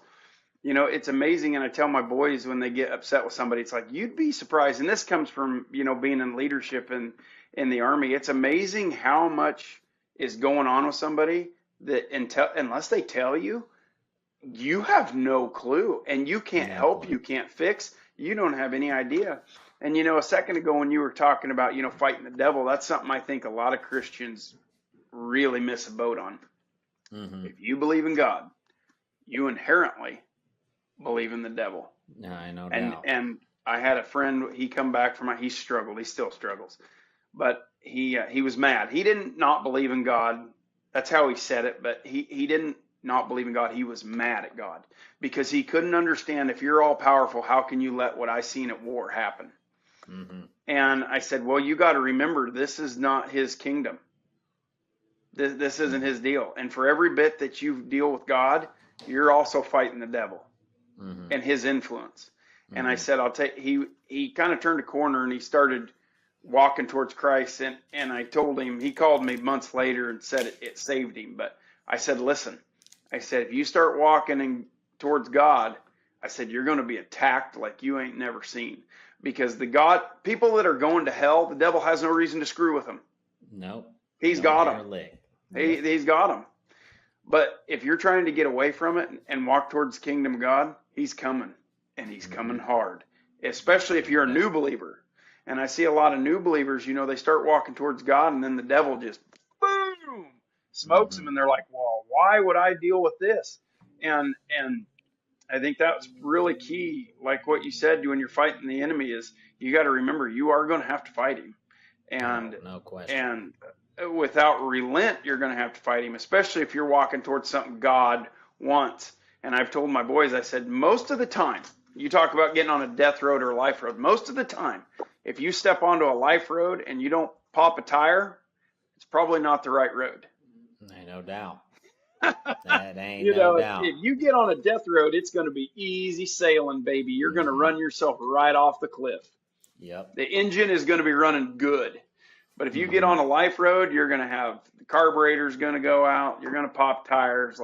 it's amazing. And I tell my boys when they get upset with somebody, it's like, you'd be surprised. And this comes from, being in leadership in the Army. It's amazing how much is going on with somebody that unless they tell you, you have no clue and you can't No help, clue. you can't fix, you don't have any idea. And, a second ago when you were talking about, fighting the devil, that's something I think a lot of Christians really miss a boat on. Mm-hmm. If you believe in God, you inherently believe in the devil. No And doubt. and I had a friend. He come back from. He struggled. He still struggles, but he was mad. He didn't not believe in God. That's how he said it. But he didn't not believe in God. He was mad at God because he couldn't understand. If you're all powerful, how can you let what I seen at war happen? Mm-hmm. And I said, well, you got to remember, this is not his kingdom. This isn't Mm-hmm. his deal. And for every bit that you deal with God, you're also fighting the devil Mm-hmm. and his influence. And I Mm-hmm. said, I'll take. He kind of turned a corner and he started walking towards Christ. And I told him. He called me months later and said it saved him. But I said, listen. I said, if you start walking towards God, I said you're going to be attacked like you ain't never seen. Because people that are going to hell, the devil has no reason to screw with them. Nope. He's Don't got them. care a lick. Yep. He's got them. But if you're trying to get away from it and walk towards the kingdom of God, he's coming, and he's Mm-hmm. coming hard, especially if No you're a new doubt. believer. And I see a lot of new believers, they start walking towards God, and then the devil just, boom, smokes Mm-hmm. them, and they're like, well, why would I deal with this? And I think that's really key, like what you said when you're fighting the enemy, is you got to remember you are going to have to fight him. Oh, And no question. and without relent, you're going to have to fight him, especially if you're walking towards something God wants. And I've told my boys, I said, most of the time, you talk about getting on a death road or a life road, most of the time, if you step onto a life road and you don't pop a tire, it's probably not the right road. Ain't no doubt. That ain't no doubt. If you get on a death road, it's going to be easy sailing, baby. You're going to Mm-hmm. run yourself right off the cliff. Yep. The engine is going to be running good. But if you get Mm-hmm. on a life road, you're going to have the carburetor's going to go out. You're going to pop tires.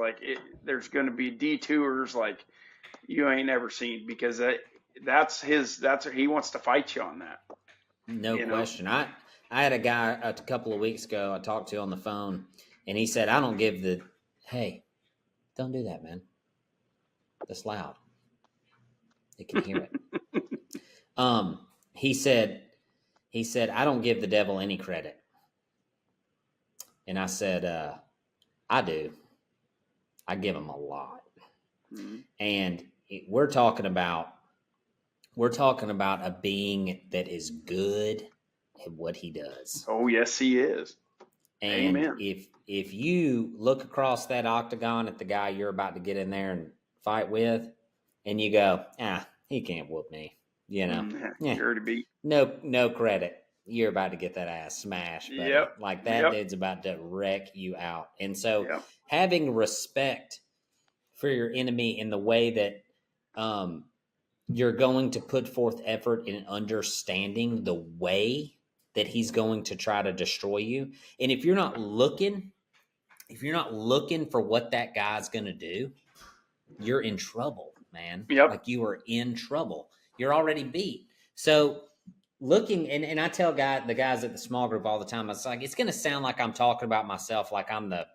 There's going to be detours like you ain't never seen, because he wants to fight you on that. No You know. question. I had a guy a couple of weeks ago I talked to on the phone, and he said, "I don't give the hey, don't do that, man. That's loud. It can hear it." Um, he said, "I don't give the devil any credit," and I said, "I do. I give him a lot." Mm-hmm. And we're talking about a being that is good at what he does. Oh yes, he is. And Amen. if you look across that octagon at the guy you're about to get in there and fight with, and you go, he can't whoop me, yeah, You already beat. no credit. You're about to get that ass smashed, buddy. Yep. Like that Yep. dude's about to wreck you out. And so Yep. having respect for your enemy in the way that you're going to put forth effort in understanding the way that he's going to try to destroy you. And if you're not looking for what that guy's going to do, you're in trouble, man. Yep. Like you are in trouble. You're already beat. So looking, and I tell the guys at the small group all the time, it's like, it's going to sound like I'm talking about myself like I'm the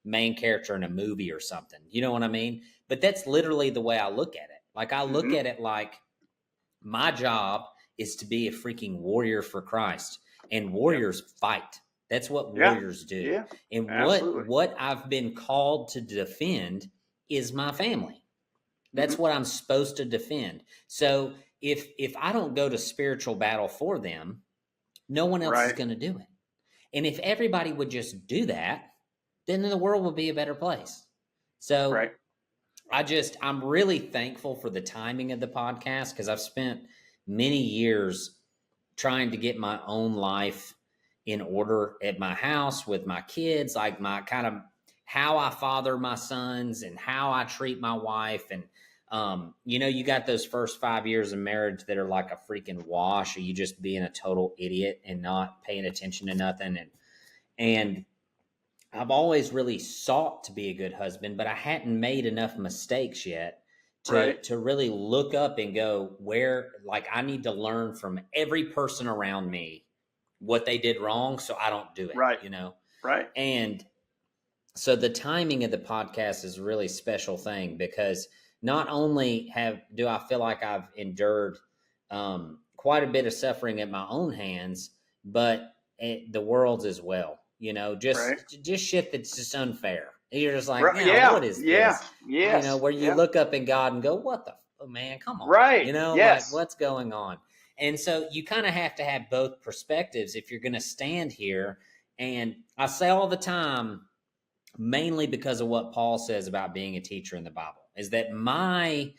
main character in a movie or something. You know what I mean? But that's literally the way I look at it. Like I look Mm-hmm. at it like my job is to be a freaking warrior for Christ. And warriors fight. That's what Yeah. warriors do. Yeah. And Absolutely. what I've been called to defend is my family. That's Mm-hmm. what I'm supposed to defend. So if I don't go to spiritual battle for them, no one else is Right. going to do it. And if everybody would just do that, then the world would be a better place. So Right. I'm really thankful for the timing of the podcast, because I've spent many years trying to get my own life in order at my house with my kids, like my kind of how I father my sons and how I treat my wife. And, you got those first 5 years of marriage that are like a freaking wash, or you just being a total idiot and not paying attention to nothing. And I've always really sought to be a good husband, but I hadn't made enough mistakes yet to Right. to really look up and go, where, like, I need to learn from every person around me what they did wrong so I don't do Right. it. Right. And so the timing of the podcast is a really special thing, because not only do I feel like I've endured quite a bit of suffering at my own hands, but the world's as well. Right. Just shit that's just unfair. You're just like, Right. now, Yeah. what is Yeah. this? Yes. Where you Yeah. look up in God and go, what the man? Come on, Right. like, Yes. what's going on? And so you kind of have to have both perspectives if you're going to stand here. And I say all the time, mainly because of what Paul says about being a teacher in the Bible, is that my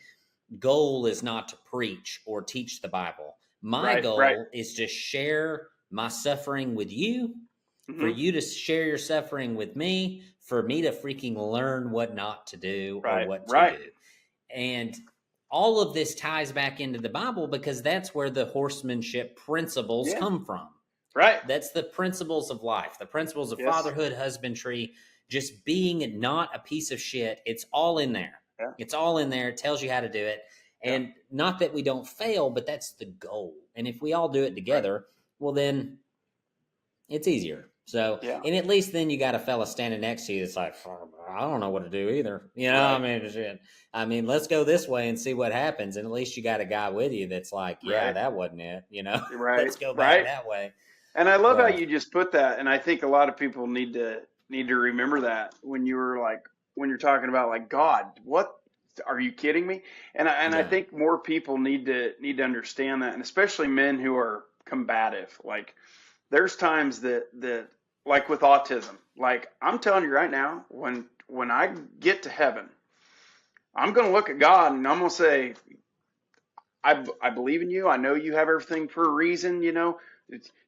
goal is not to preach or teach the Bible. My Right. Right. goal is to share my suffering with you, for Mm-hmm. you to share your suffering with me, for me to freaking learn what not to do or Right. what to Right. do. And all of this ties back into the Bible, because that's where the horsemanship principles Yeah. come from. Right. That's the principles of life, the principles of Yes. fatherhood, husbandry, just being not a piece of shit. It's all in there. Yeah. It's all in there. It tells you how to do it. Yeah. And not that we don't fail, but that's the goal. And if we all do it together, well, then it's easier. So, Yeah. and at least then you got a fella standing next to you that's like, I don't know what to do either. Right. I mean, let's go this way and see what happens. And at least you got a guy with you that's like, yeah, Right. that wasn't it. Right. Let's go back Right. that way. And I love how So, you just put that. And I think a lot of people need to remember that when you're talking about, like, God, what are you kidding me? And I yeah, think more people need to understand that, and especially men who are combative. Like, there's times that like with autism, like, I'm telling you right now, when I get to heaven, I'm going to look at God and I'm going to say, I believe in you. I know you have everything for a reason. You're going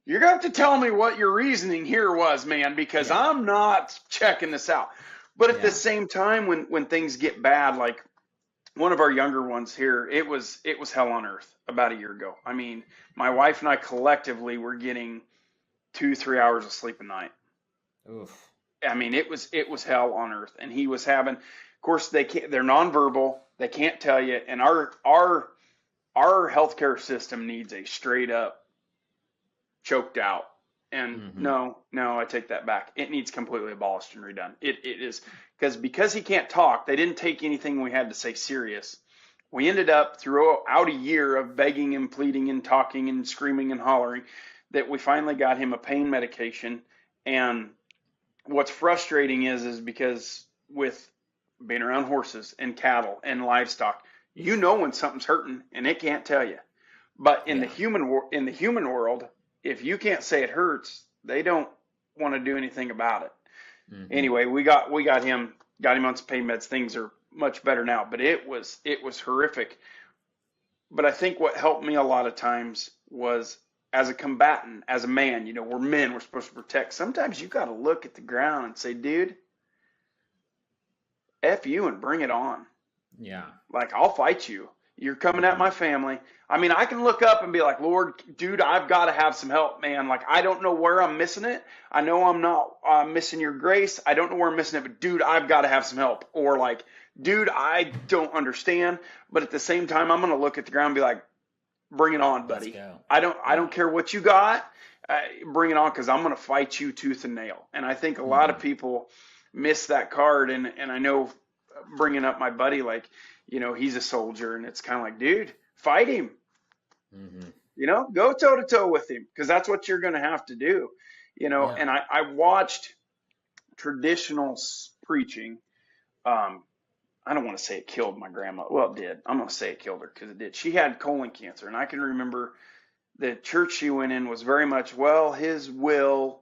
to have to tell me what your reasoning here was, man, because yeah, I'm not checking this out. But at the yeah, same time, when things get bad, like one of our younger ones here, it was hell on earth about a year ago. I mean, my wife and I collectively were getting 2-3 hours of sleep a night. oof, I mean, it was hell on earth, and he was having. Of course, they're nonverbal. They can't tell you, and our healthcare system needs a straight up choked out. And mm-hmm. no, I take that back. It needs completely abolished and redone. It is because he can't talk. They didn't take anything we had to say serious. We ended up throughout a year of begging and pleading and talking and screaming and hollering that we finally got him a pain medication. And what's frustrating is because with being around horses and cattle and livestock, when something's hurting and it can't tell you. But in the Yeah, human world, if you can't say it hurts, they don't want to do anything about it. mm-hmm. Anyway, we got him on some pain meds. Things are much better now, but it was horrific. But I think what helped me a lot of times was, as a combatant, as a man, we're men, we're supposed to protect. Sometimes you got to look at the ground and say, dude, F you and bring it on. Yeah, Like, I'll fight you. You're coming at my family. I mean, I can look up and be like, Lord, dude, I've got to have some help, man. Like, I don't know where I'm missing it. I know I'm not missing your grace. I don't know where I'm missing it, but dude, I've got to have some help. Or like, dude, I don't understand. But at the same time, I'm going to look at the ground and be like, bring it on, let's buddy. go. I Yeah, don't care what you got. Bring it on, because I'm going to fight you tooth and nail. And I think a lot mm-hmm. of people miss that card. And I know, bringing up my buddy, like, he's a soldier, and it's kind of like, dude, fight him. Mm-hmm. go toe to toe with him, because that's what you're going to have to do. Yeah. And I watched traditional preaching. I don't want to say it killed my grandma. Well, it did. I'm going to say it killed her, because it did. She had colon cancer. And I can remember the church she went in was very much, well, his will,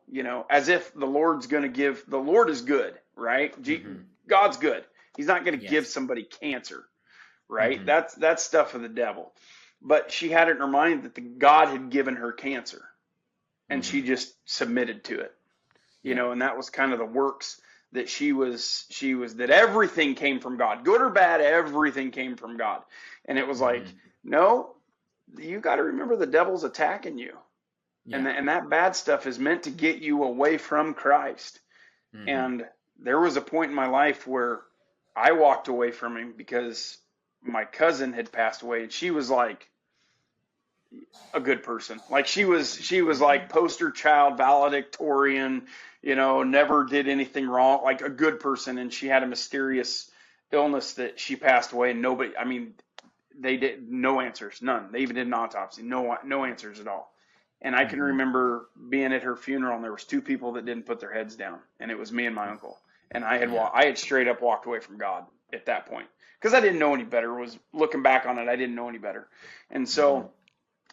as if the Lord's going to the Lord is good, right? Mm-hmm. God's good. He's not going to give Yes. somebody cancer, right? Mm-hmm. That's stuff of the devil. But she had it in her mind that God had given her cancer, and Mm-hmm. she just submitted to it, Yeah. and that was kind of the works that she was that everything came from God, good or bad, everything came from God. And it was like, Mm-hmm. no, you got to remember the devil's attacking you, and Yeah. that bad stuff is meant to get you away from Christ. Mm-hmm. And there was a point in my life where I walked away from him because my cousin had passed away, and she was like a good person. Like she was Mm-hmm. like poster child valedictorian, never did anything wrong, like a good person. And she had a mysterious illness that she passed away, and nobody, I mean, they did no answers, none. They even did an autopsy, no answers at all. And I can Mm-hmm. remember being at her funeral, and there was two people that didn't put their heads down, and it was me and my uncle. And Yeah. I had straight up walked away from God at that point, because I didn't know any better. Was looking back on it, I didn't know any better. And Mm-hmm. so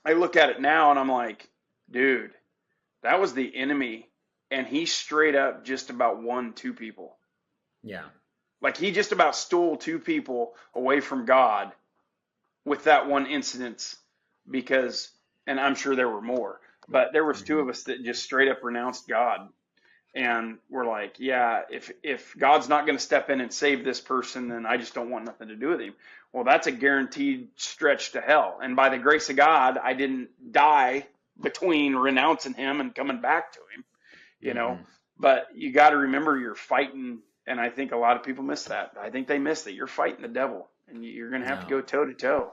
I look at it now, and I'm like, dude, that was the enemy, and he straight up just about won two people. Yeah. Like, he just about stole two people away from God with that one incident, because, and I'm sure there were more, but there was two Mm-hmm. of us that just straight up renounced God. And we're like, yeah, if God's not going to step in and save this person, then I just don't want nothing to do with him. Well, that's a guaranteed stretch to hell. And by the grace of God, I didn't die between renouncing him and coming back to him, you know. Mm-hmm. But you got to remember, you're fighting, and I think a lot of people miss that. I think they miss that you're fighting the devil, and you're going to have to No, go toe to toe.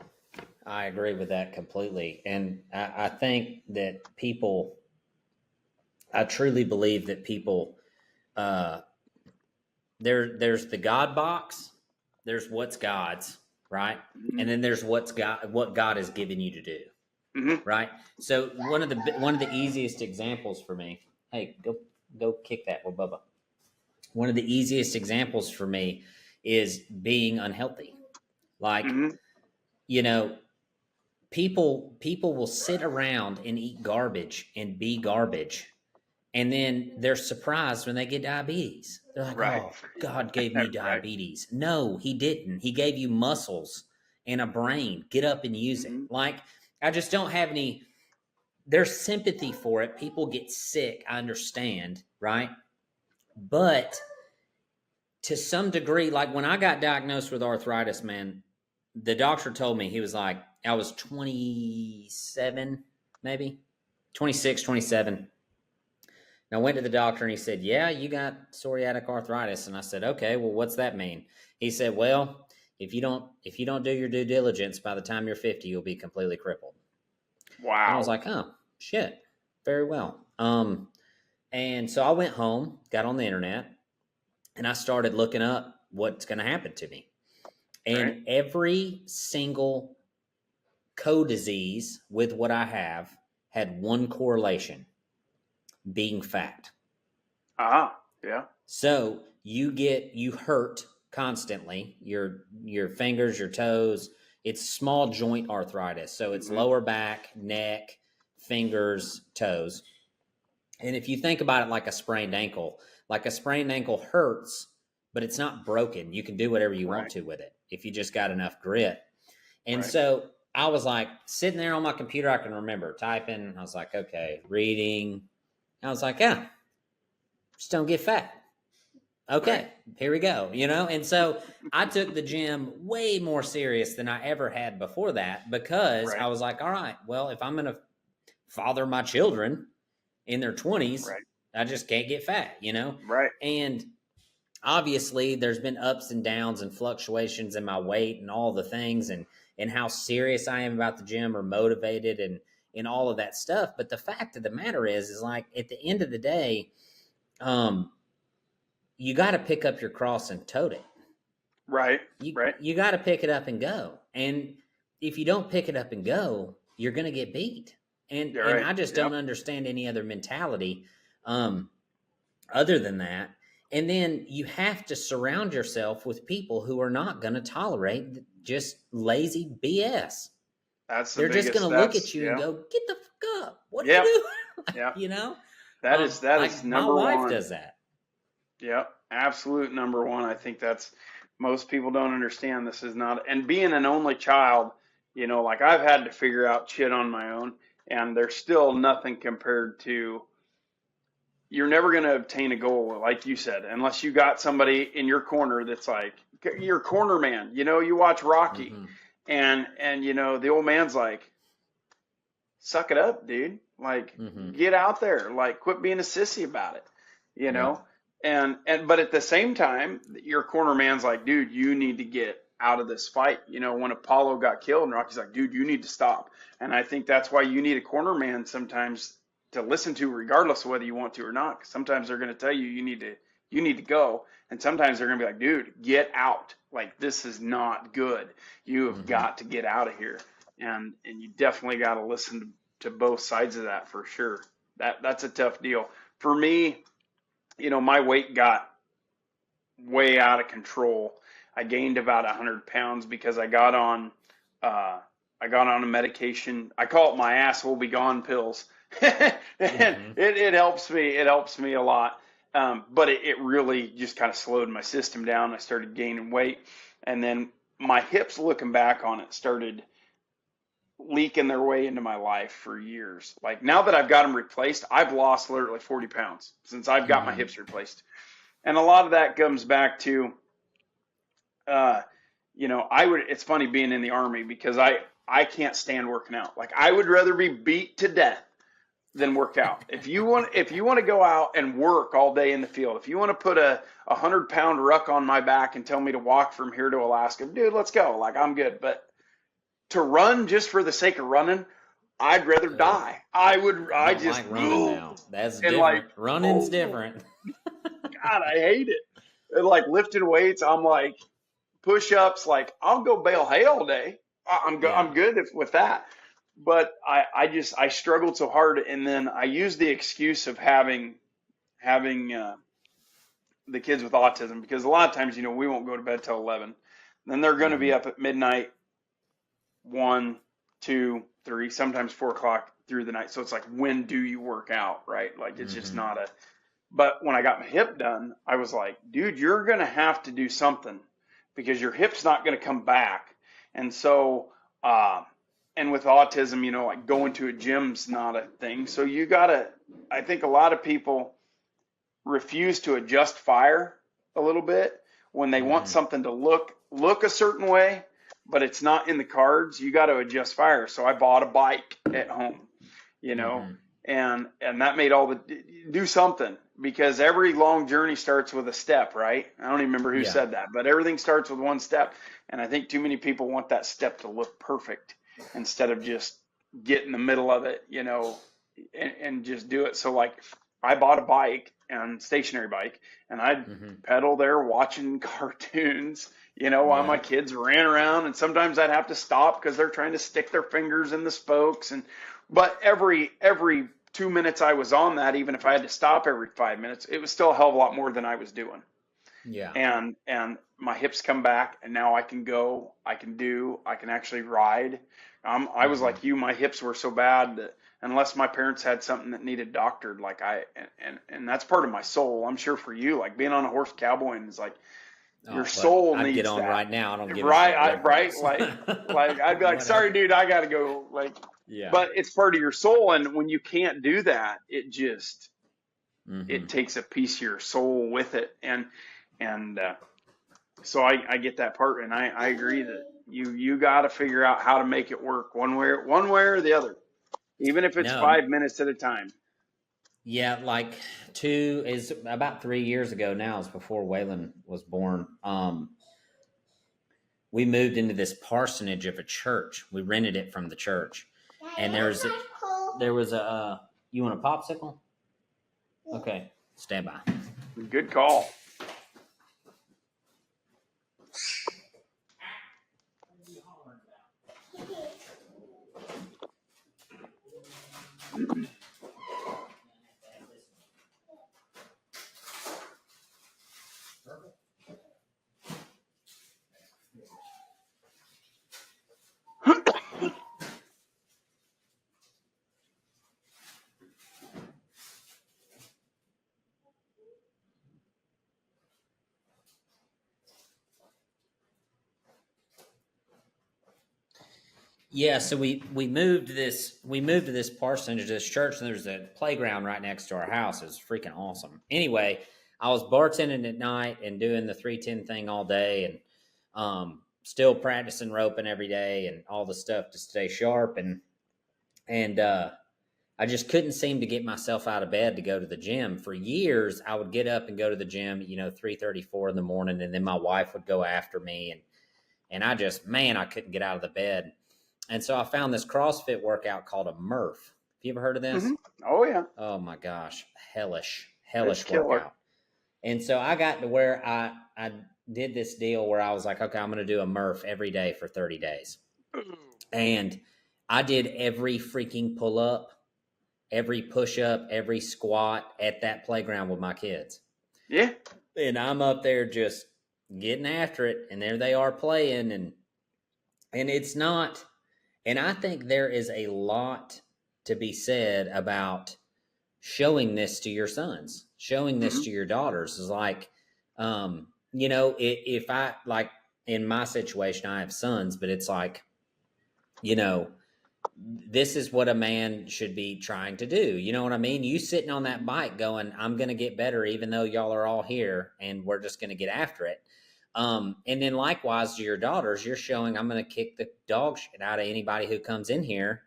I agree with that completely. And I think that I truly believe that people, uh, there's the God box, there's what's God's, right? Mm-hmm. And then there's what God has given you to do, Mm-hmm. right? So one of the easiest examples for me, hey, go kick that with Bubba. One of the easiest examples for me is being unhealthy. Like, Mm-hmm. you know, people will sit around and eat garbage and be garbage, and then they're surprised when they get diabetes. They're like, Right. oh, God gave me Right. diabetes. No, he didn't. He gave you muscles and a brain. Get up and use it. Mm-hmm. Like, I just don't have any, there's sympathy for it. People get sick, I understand, right? But to some degree, like when I got diagnosed with arthritis, man, the doctor told me, he was like, I was 27, maybe 26, 27. And I went to the doctor and he said, yeah, you got psoriatic arthritis. And I said, okay, well, what's that mean? He said, well, if you don't do your due diligence, by the time you're 50, you'll be completely crippled. And I was Wow. like, oh, shit, very well. And so I went home, got on the internet, and I started looking up what's going to happen to me. Right. And every single co-disease with what I have had one correlation: being fat. Yeah. So you hurt constantly, your fingers, your toes. It's small joint arthritis. So it's Mm-hmm. lower back, neck, fingers, toes. And if you think about it like a sprained ankle hurts, but it's not broken. You can do whatever you want Right. to with it if you just got enough grit. And Right. so I was like sitting there on my computer, I can remember typing. I was like, okay, reading. I was like, yeah, just don't get fat. Okay, Right. here we go. And so I took the gym way more serious than I ever had before that, because I Right. was like, all right, well, if I'm going to father my children in their 20s, Right. I just can't get fat, Right. And obviously there's been ups and downs and fluctuations in my weight and all the things, and how serious I am about the gym or motivated and all of that stuff. But the fact of the matter is like, at the end of the day, you got to pick up your cross and tote it. Right. Right. You got to pick it up and go. And if you don't pick it up and go, you're going to get beat. And right. I just Yep. don't understand any other mentality other than that. And then you have to surround yourself with people who are not going to tolerate just lazy BS. That's the They're just going biggest. to look at That's you and yeah. go, "Get the fuck up! What are you Yep. doing?" Like, Yep. you know, That is like my number wife one. does that. Yep. Absolute number one. I think that's most people don't understand. This is not, and being an only child, like I've had to figure out shit on my own, and there's still nothing compared to. You're never going to obtain a goal, like you said, unless you got somebody in your corner that's like your corner man. You watch Rocky, Mm-hmm. and the old man's like, suck it up, dude. Like, Mm-hmm. get out there. Like, quit being a sissy about it. You know? Yep. But at the same time, your corner man's like, dude, you need to get out of this fight. When Apollo got killed, and Rocky's like, dude, you need to stop. And I think that's why you need a corner man sometimes to listen to, regardless of whether you want to or not. 'Cause sometimes they're going to tell you you need to go, and sometimes they're going to be like, dude, get out. Like, this is not good. You have Mm-hmm. got to get out of here. And you definitely got to listen to both sides of that for sure. That's a tough deal for me. My weight got way out of control. I gained about 100 pounds because uh, I got on a medication. I call it my ass will be gone pills. And Mm-hmm. it helps me. It helps me a lot. But it really just kind of slowed my system down. I started gaining weight, and then my hips, looking back on it, started leaking their way into my life for years. Like, now that I've got them replaced, I've lost literally 40 pounds since I've got my Mm-hmm. hips replaced. And a lot of that comes back to, uh, it's funny being in the Army because I can't stand working out. Like, I would rather be beat to death than work out. If you want to go out and work all day in the field, if you want to put a 100-pound ruck on my back and tell me to walk from here to Alaska, dude, let's go. Like, I'm good. But to run just for the sake of running, I'd rather Ugh. die. I I don't just, like running now. That's and like, different. Running's oh different. God, I hate it. And like lifting weights, I'm like, push-ups, like I'll go bale hay all day. I'm Yeah. good with that. But I struggled so hard, and then I used the excuse of having the kids with autism, because a lot of times, we won't go to bed till 11. Then they're going to be Mm-hmm. up at midnight, 1, 2, 3, sometimes 4 o'clock through the night. So it's like, when do you work out, right? Like, it's just Mm-hmm. not a. But when I got my hip done, I was like, dude, you're going to have to do something because your hip's not going to come back. And so, and with autism, like going to a gym's not a thing. So I think a lot of people refuse to adjust fire a little bit when they want Mm-hmm. something to look a certain way, but it's not in the cards. You got to adjust fire. So I bought a bike at home, you know, Mm-hmm. and that made all the do something, because every long journey starts with a step, right? I don't even remember who Yeah. said that, but everything starts with one step. And I think too many people want that step to look perfect instead of just get in the middle of it, and just do it. So like, I bought a bike, and stationary bike, and I'd Mm-hmm. pedal there watching cartoons, while my Yeah. kids ran around, and sometimes I'd have to stop because they're trying to stick their fingers in the spokes. But every 2 minutes I was on that, even if I had to stop every 5 minutes, it was still a hell of a lot more than I was doing. Yeah. And my hips come back, and now I can go, I can actually ride. I was Mm-hmm. like you, my hips were so bad that unless my parents had something that needed doctored, like and that's part of my soul. I'm sure for you, like being on a horse cowboying is like your Oh, buddy, soul I'd get needs on that, right now. I don't give a right? shit. Go for Right? it. Like I'd be like, sorry, Whatever. dude, I gotta go. Like, Yeah. but it's part of your soul, and when you can't do that, Mm-hmm. it takes a piece of your soul with it, and so I get that part, and I agree that you got to figure out how to make it work one way or the other, even if it's No. 5 minutes at a time. Yeah, like two is about 3 years ago now. Is before Waylon was born. We moved into this parsonage of a church. We rented it from the church, and there was a. You want a popsicle? Okay, stand by. Good call. Yeah, so we moved to this parsonage, this church, and there's a playground right next to our house. It was freaking awesome. Anyway, I was bartending at night and doing the 310 thing all day, and still practicing roping every day and all the stuff to stay sharp, and I just couldn't seem to get myself out of bed to go to the gym. For years, I would get up and go to the gym, 3:34 in the morning, and then my wife would go after me, and I just, man, I couldn't get out of the bed. And so I found this CrossFit workout called a Murph. Have you ever heard of this? Hmm. Oh yeah, Oh my gosh, hellish, it's hellish killer. workout. And so I got to where I did this deal where I was like, okay, I'm going to do a Murph every day for 30 days. And I did every freaking pull up, every push up, every squat at that playground with my kids. Yeah. And I'm up there just getting after it, and there they are playing, and it's not. And I think there is a lot to be said about showing this to your sons, showing this Hmm. to your daughters. Is like, if I, like, in my situation, I have sons, but it's like, you know, this is what a man should be trying to do. You know what I mean? You sitting on that bike going, I'm going to get better, even though y'all are all here and we're just going to get after it. And then likewise to your daughters, you're showing, I'm going to kick the dog shit out of anybody who comes in here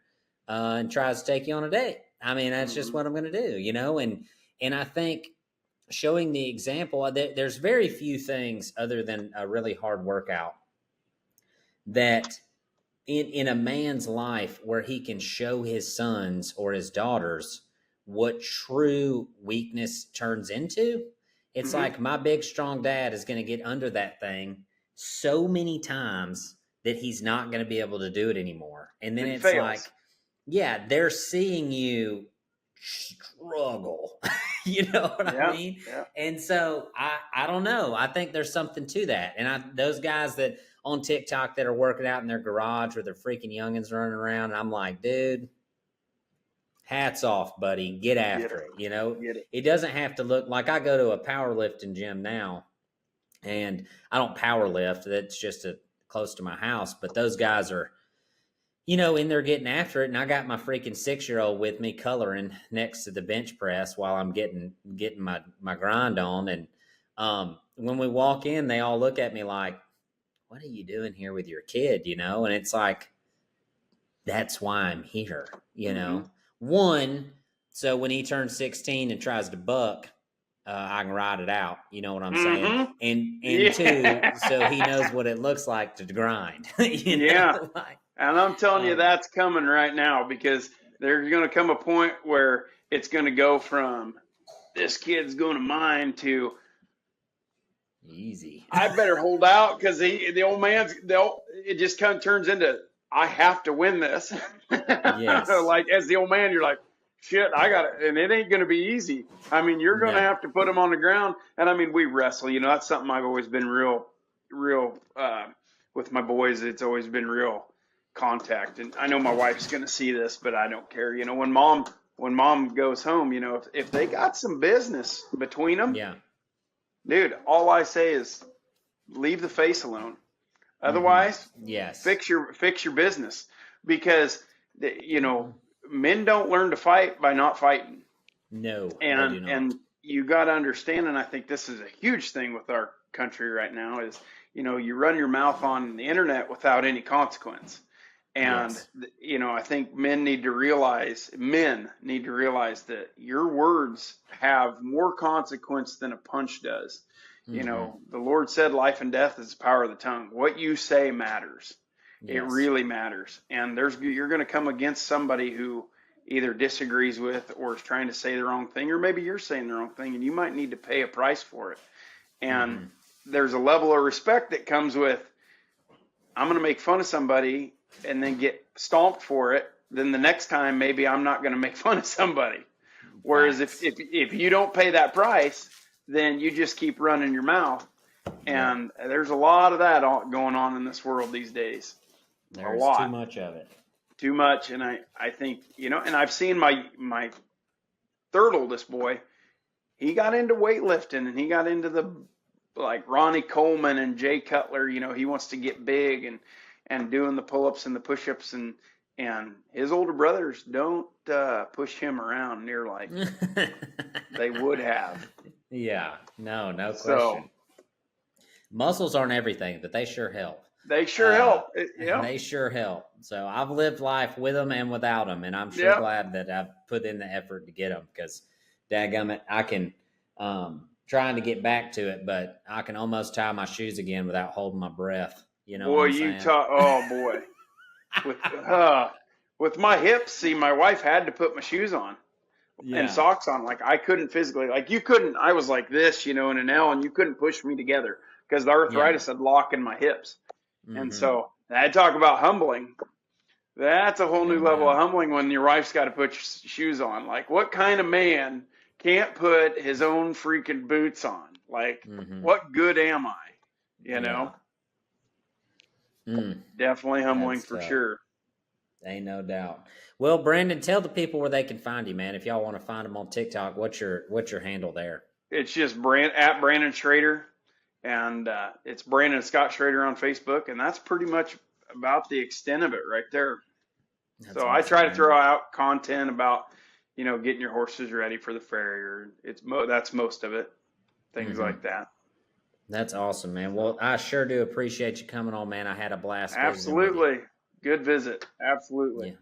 and tries to take you on a date. I mean, that's just Hmm. what I'm going to do, and I think showing the example, there's very few things other than a really hard workout that in a man's life where he can show his sons or his daughters what true weakness turns into. It's Hmm. like my big strong dad is going to get under that thing so many times that he's not going to be able to do it anymore. And then And it's like, fails. yeah, they're seeing you struggle. You know what I Yeah. mean? Yeah. And so I don't know. I think there's something to that. And those guys that on TikTok that are working out in their garage with their freaking youngins running around, and I'm like, dude, hats off, buddy. Get Get after it. it. You know, Get it. it doesn't have to look like I go to a powerlifting gym now, and I don't power lift. That's just close to my house. But those guys are, in there getting after it, and I got my freaking 6-year-old with me coloring next to the bench press while I'm getting my grind on. And when we walk in, they all look at me like, "What are you doing here with your kid?" And it's like, that's why I'm here. Hmm. One, so when he turns 16 and tries to buck, I can ride it out. You know what I'm saying? Hmm. And two, Yeah. so he knows what it looks like to grind. Yeah. Like, And I'm telling you, um, that's coming right now because there's going to come a point where it's going to go from this kid's going to mine to easy. I better hold out because the old man's it just kind of turns into I have to win this. Yes. Like as the old man, you're like, shit, I got it, and it ain't gonna be easy. I mean, you're gonna No. have to put him on the ground, and I mean, we wrestle. That's something I've always been real with my boys. It's always been real contact, and I know my wife's gonna see this, but I don't care. When mom goes home, if they got some business between them, Yeah. dude, all I say is leave the face alone. Mm-hmm. Otherwise, Yes. fix your business because men don't learn to fight by not fighting. No, they And do not. and you got to understand, and I think this is a huge thing with our country right now is you run your mouth on the internet without any consequence. And Yes. I think men need to realize that your words have more consequence than a punch does. Mm-hmm. The Lord said life and death is the power of the tongue. What you say matters. It Yes. really matters. And you're going to come against somebody who either disagrees with or is trying to say the wrong thing, or maybe you're saying the wrong thing and you might need to pay a price for it. And Mm-hmm. there's a level of respect that comes with I'm going to make fun of somebody and then get stomped for it. Then the next time, maybe I'm not going to make fun of somebody. Whereas if, Facts. if, if you don't pay that price, then you just keep running your mouth. Yep. And there's a lot of that going on in this world these days. A There's too lot, much of it. too much. And I think, and I've seen my third oldest boy, he got into weightlifting and he got into the like Ronnie Coleman and Jay Cutler, he wants to get big and doing the pull-ups and the push-ups, and his older brothers don't push him around near like they would have. Yeah, no So question. Muscles aren't everything, but they sure help. they sure help. They sure help. So I've lived life with them and without them, and I'm sure Yep. glad that I've put in the effort to get them, because, dadgummit, I can trying to get back to it, but I can almost tie my shoes again without holding my breath. You know Boy, what I'm saying? oh boy. With my hips, see, my wife had to put my shoes on and socks on. Like I couldn't physically, like you couldn't. I was like this, in an L, and you couldn't push me together because the arthritis had locked in my hips. And so I talk about humbling. That's a whole new level of humbling when your wife's got to put shoes on. Like, what kind of man can't put his own freaking boots on? Like, what good am I? Definitely humbling for sure. Ain't no doubt. Well, Brandon, tell the people where they can find you, man. If y'all want to find them on TikTok, what's your handle there? It's just at Brandin Schrader, and it's Brandon Scott Schrader on Facebook, and that's pretty much about the extent of it right there. That's so awesome, I try to throw out content about, getting your horses ready for the farrier. That's most of it. Things like that. That's awesome, man. Well, I sure do appreciate you coming on, man. I had a blast. Absolutely. Good visit. Absolutely. Yeah.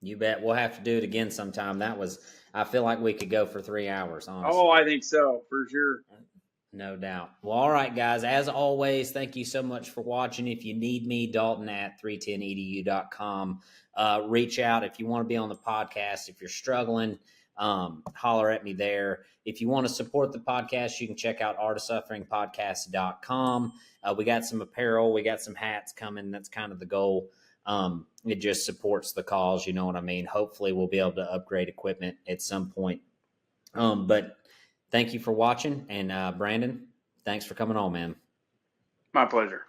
You bet. We'll have to do it again sometime. I feel like we could go for 3 hours, honestly. Oh, I think so, for sure. No doubt. Well, all right, guys. As always, thank you so much for watching. If you need me, Dalton at 310edu.com. Reach out if you want to be on the podcast. If you're struggling, holler at me there. If you want to support the podcast, you can check out artsufferingpodcast.com. We got some apparel. We got some hats coming. That's kind of the goal. It just supports the cause. You know what I mean? Hopefully we'll be able to upgrade equipment at some point. But thank you for watching. And Brandon, thanks for coming on, man. My pleasure.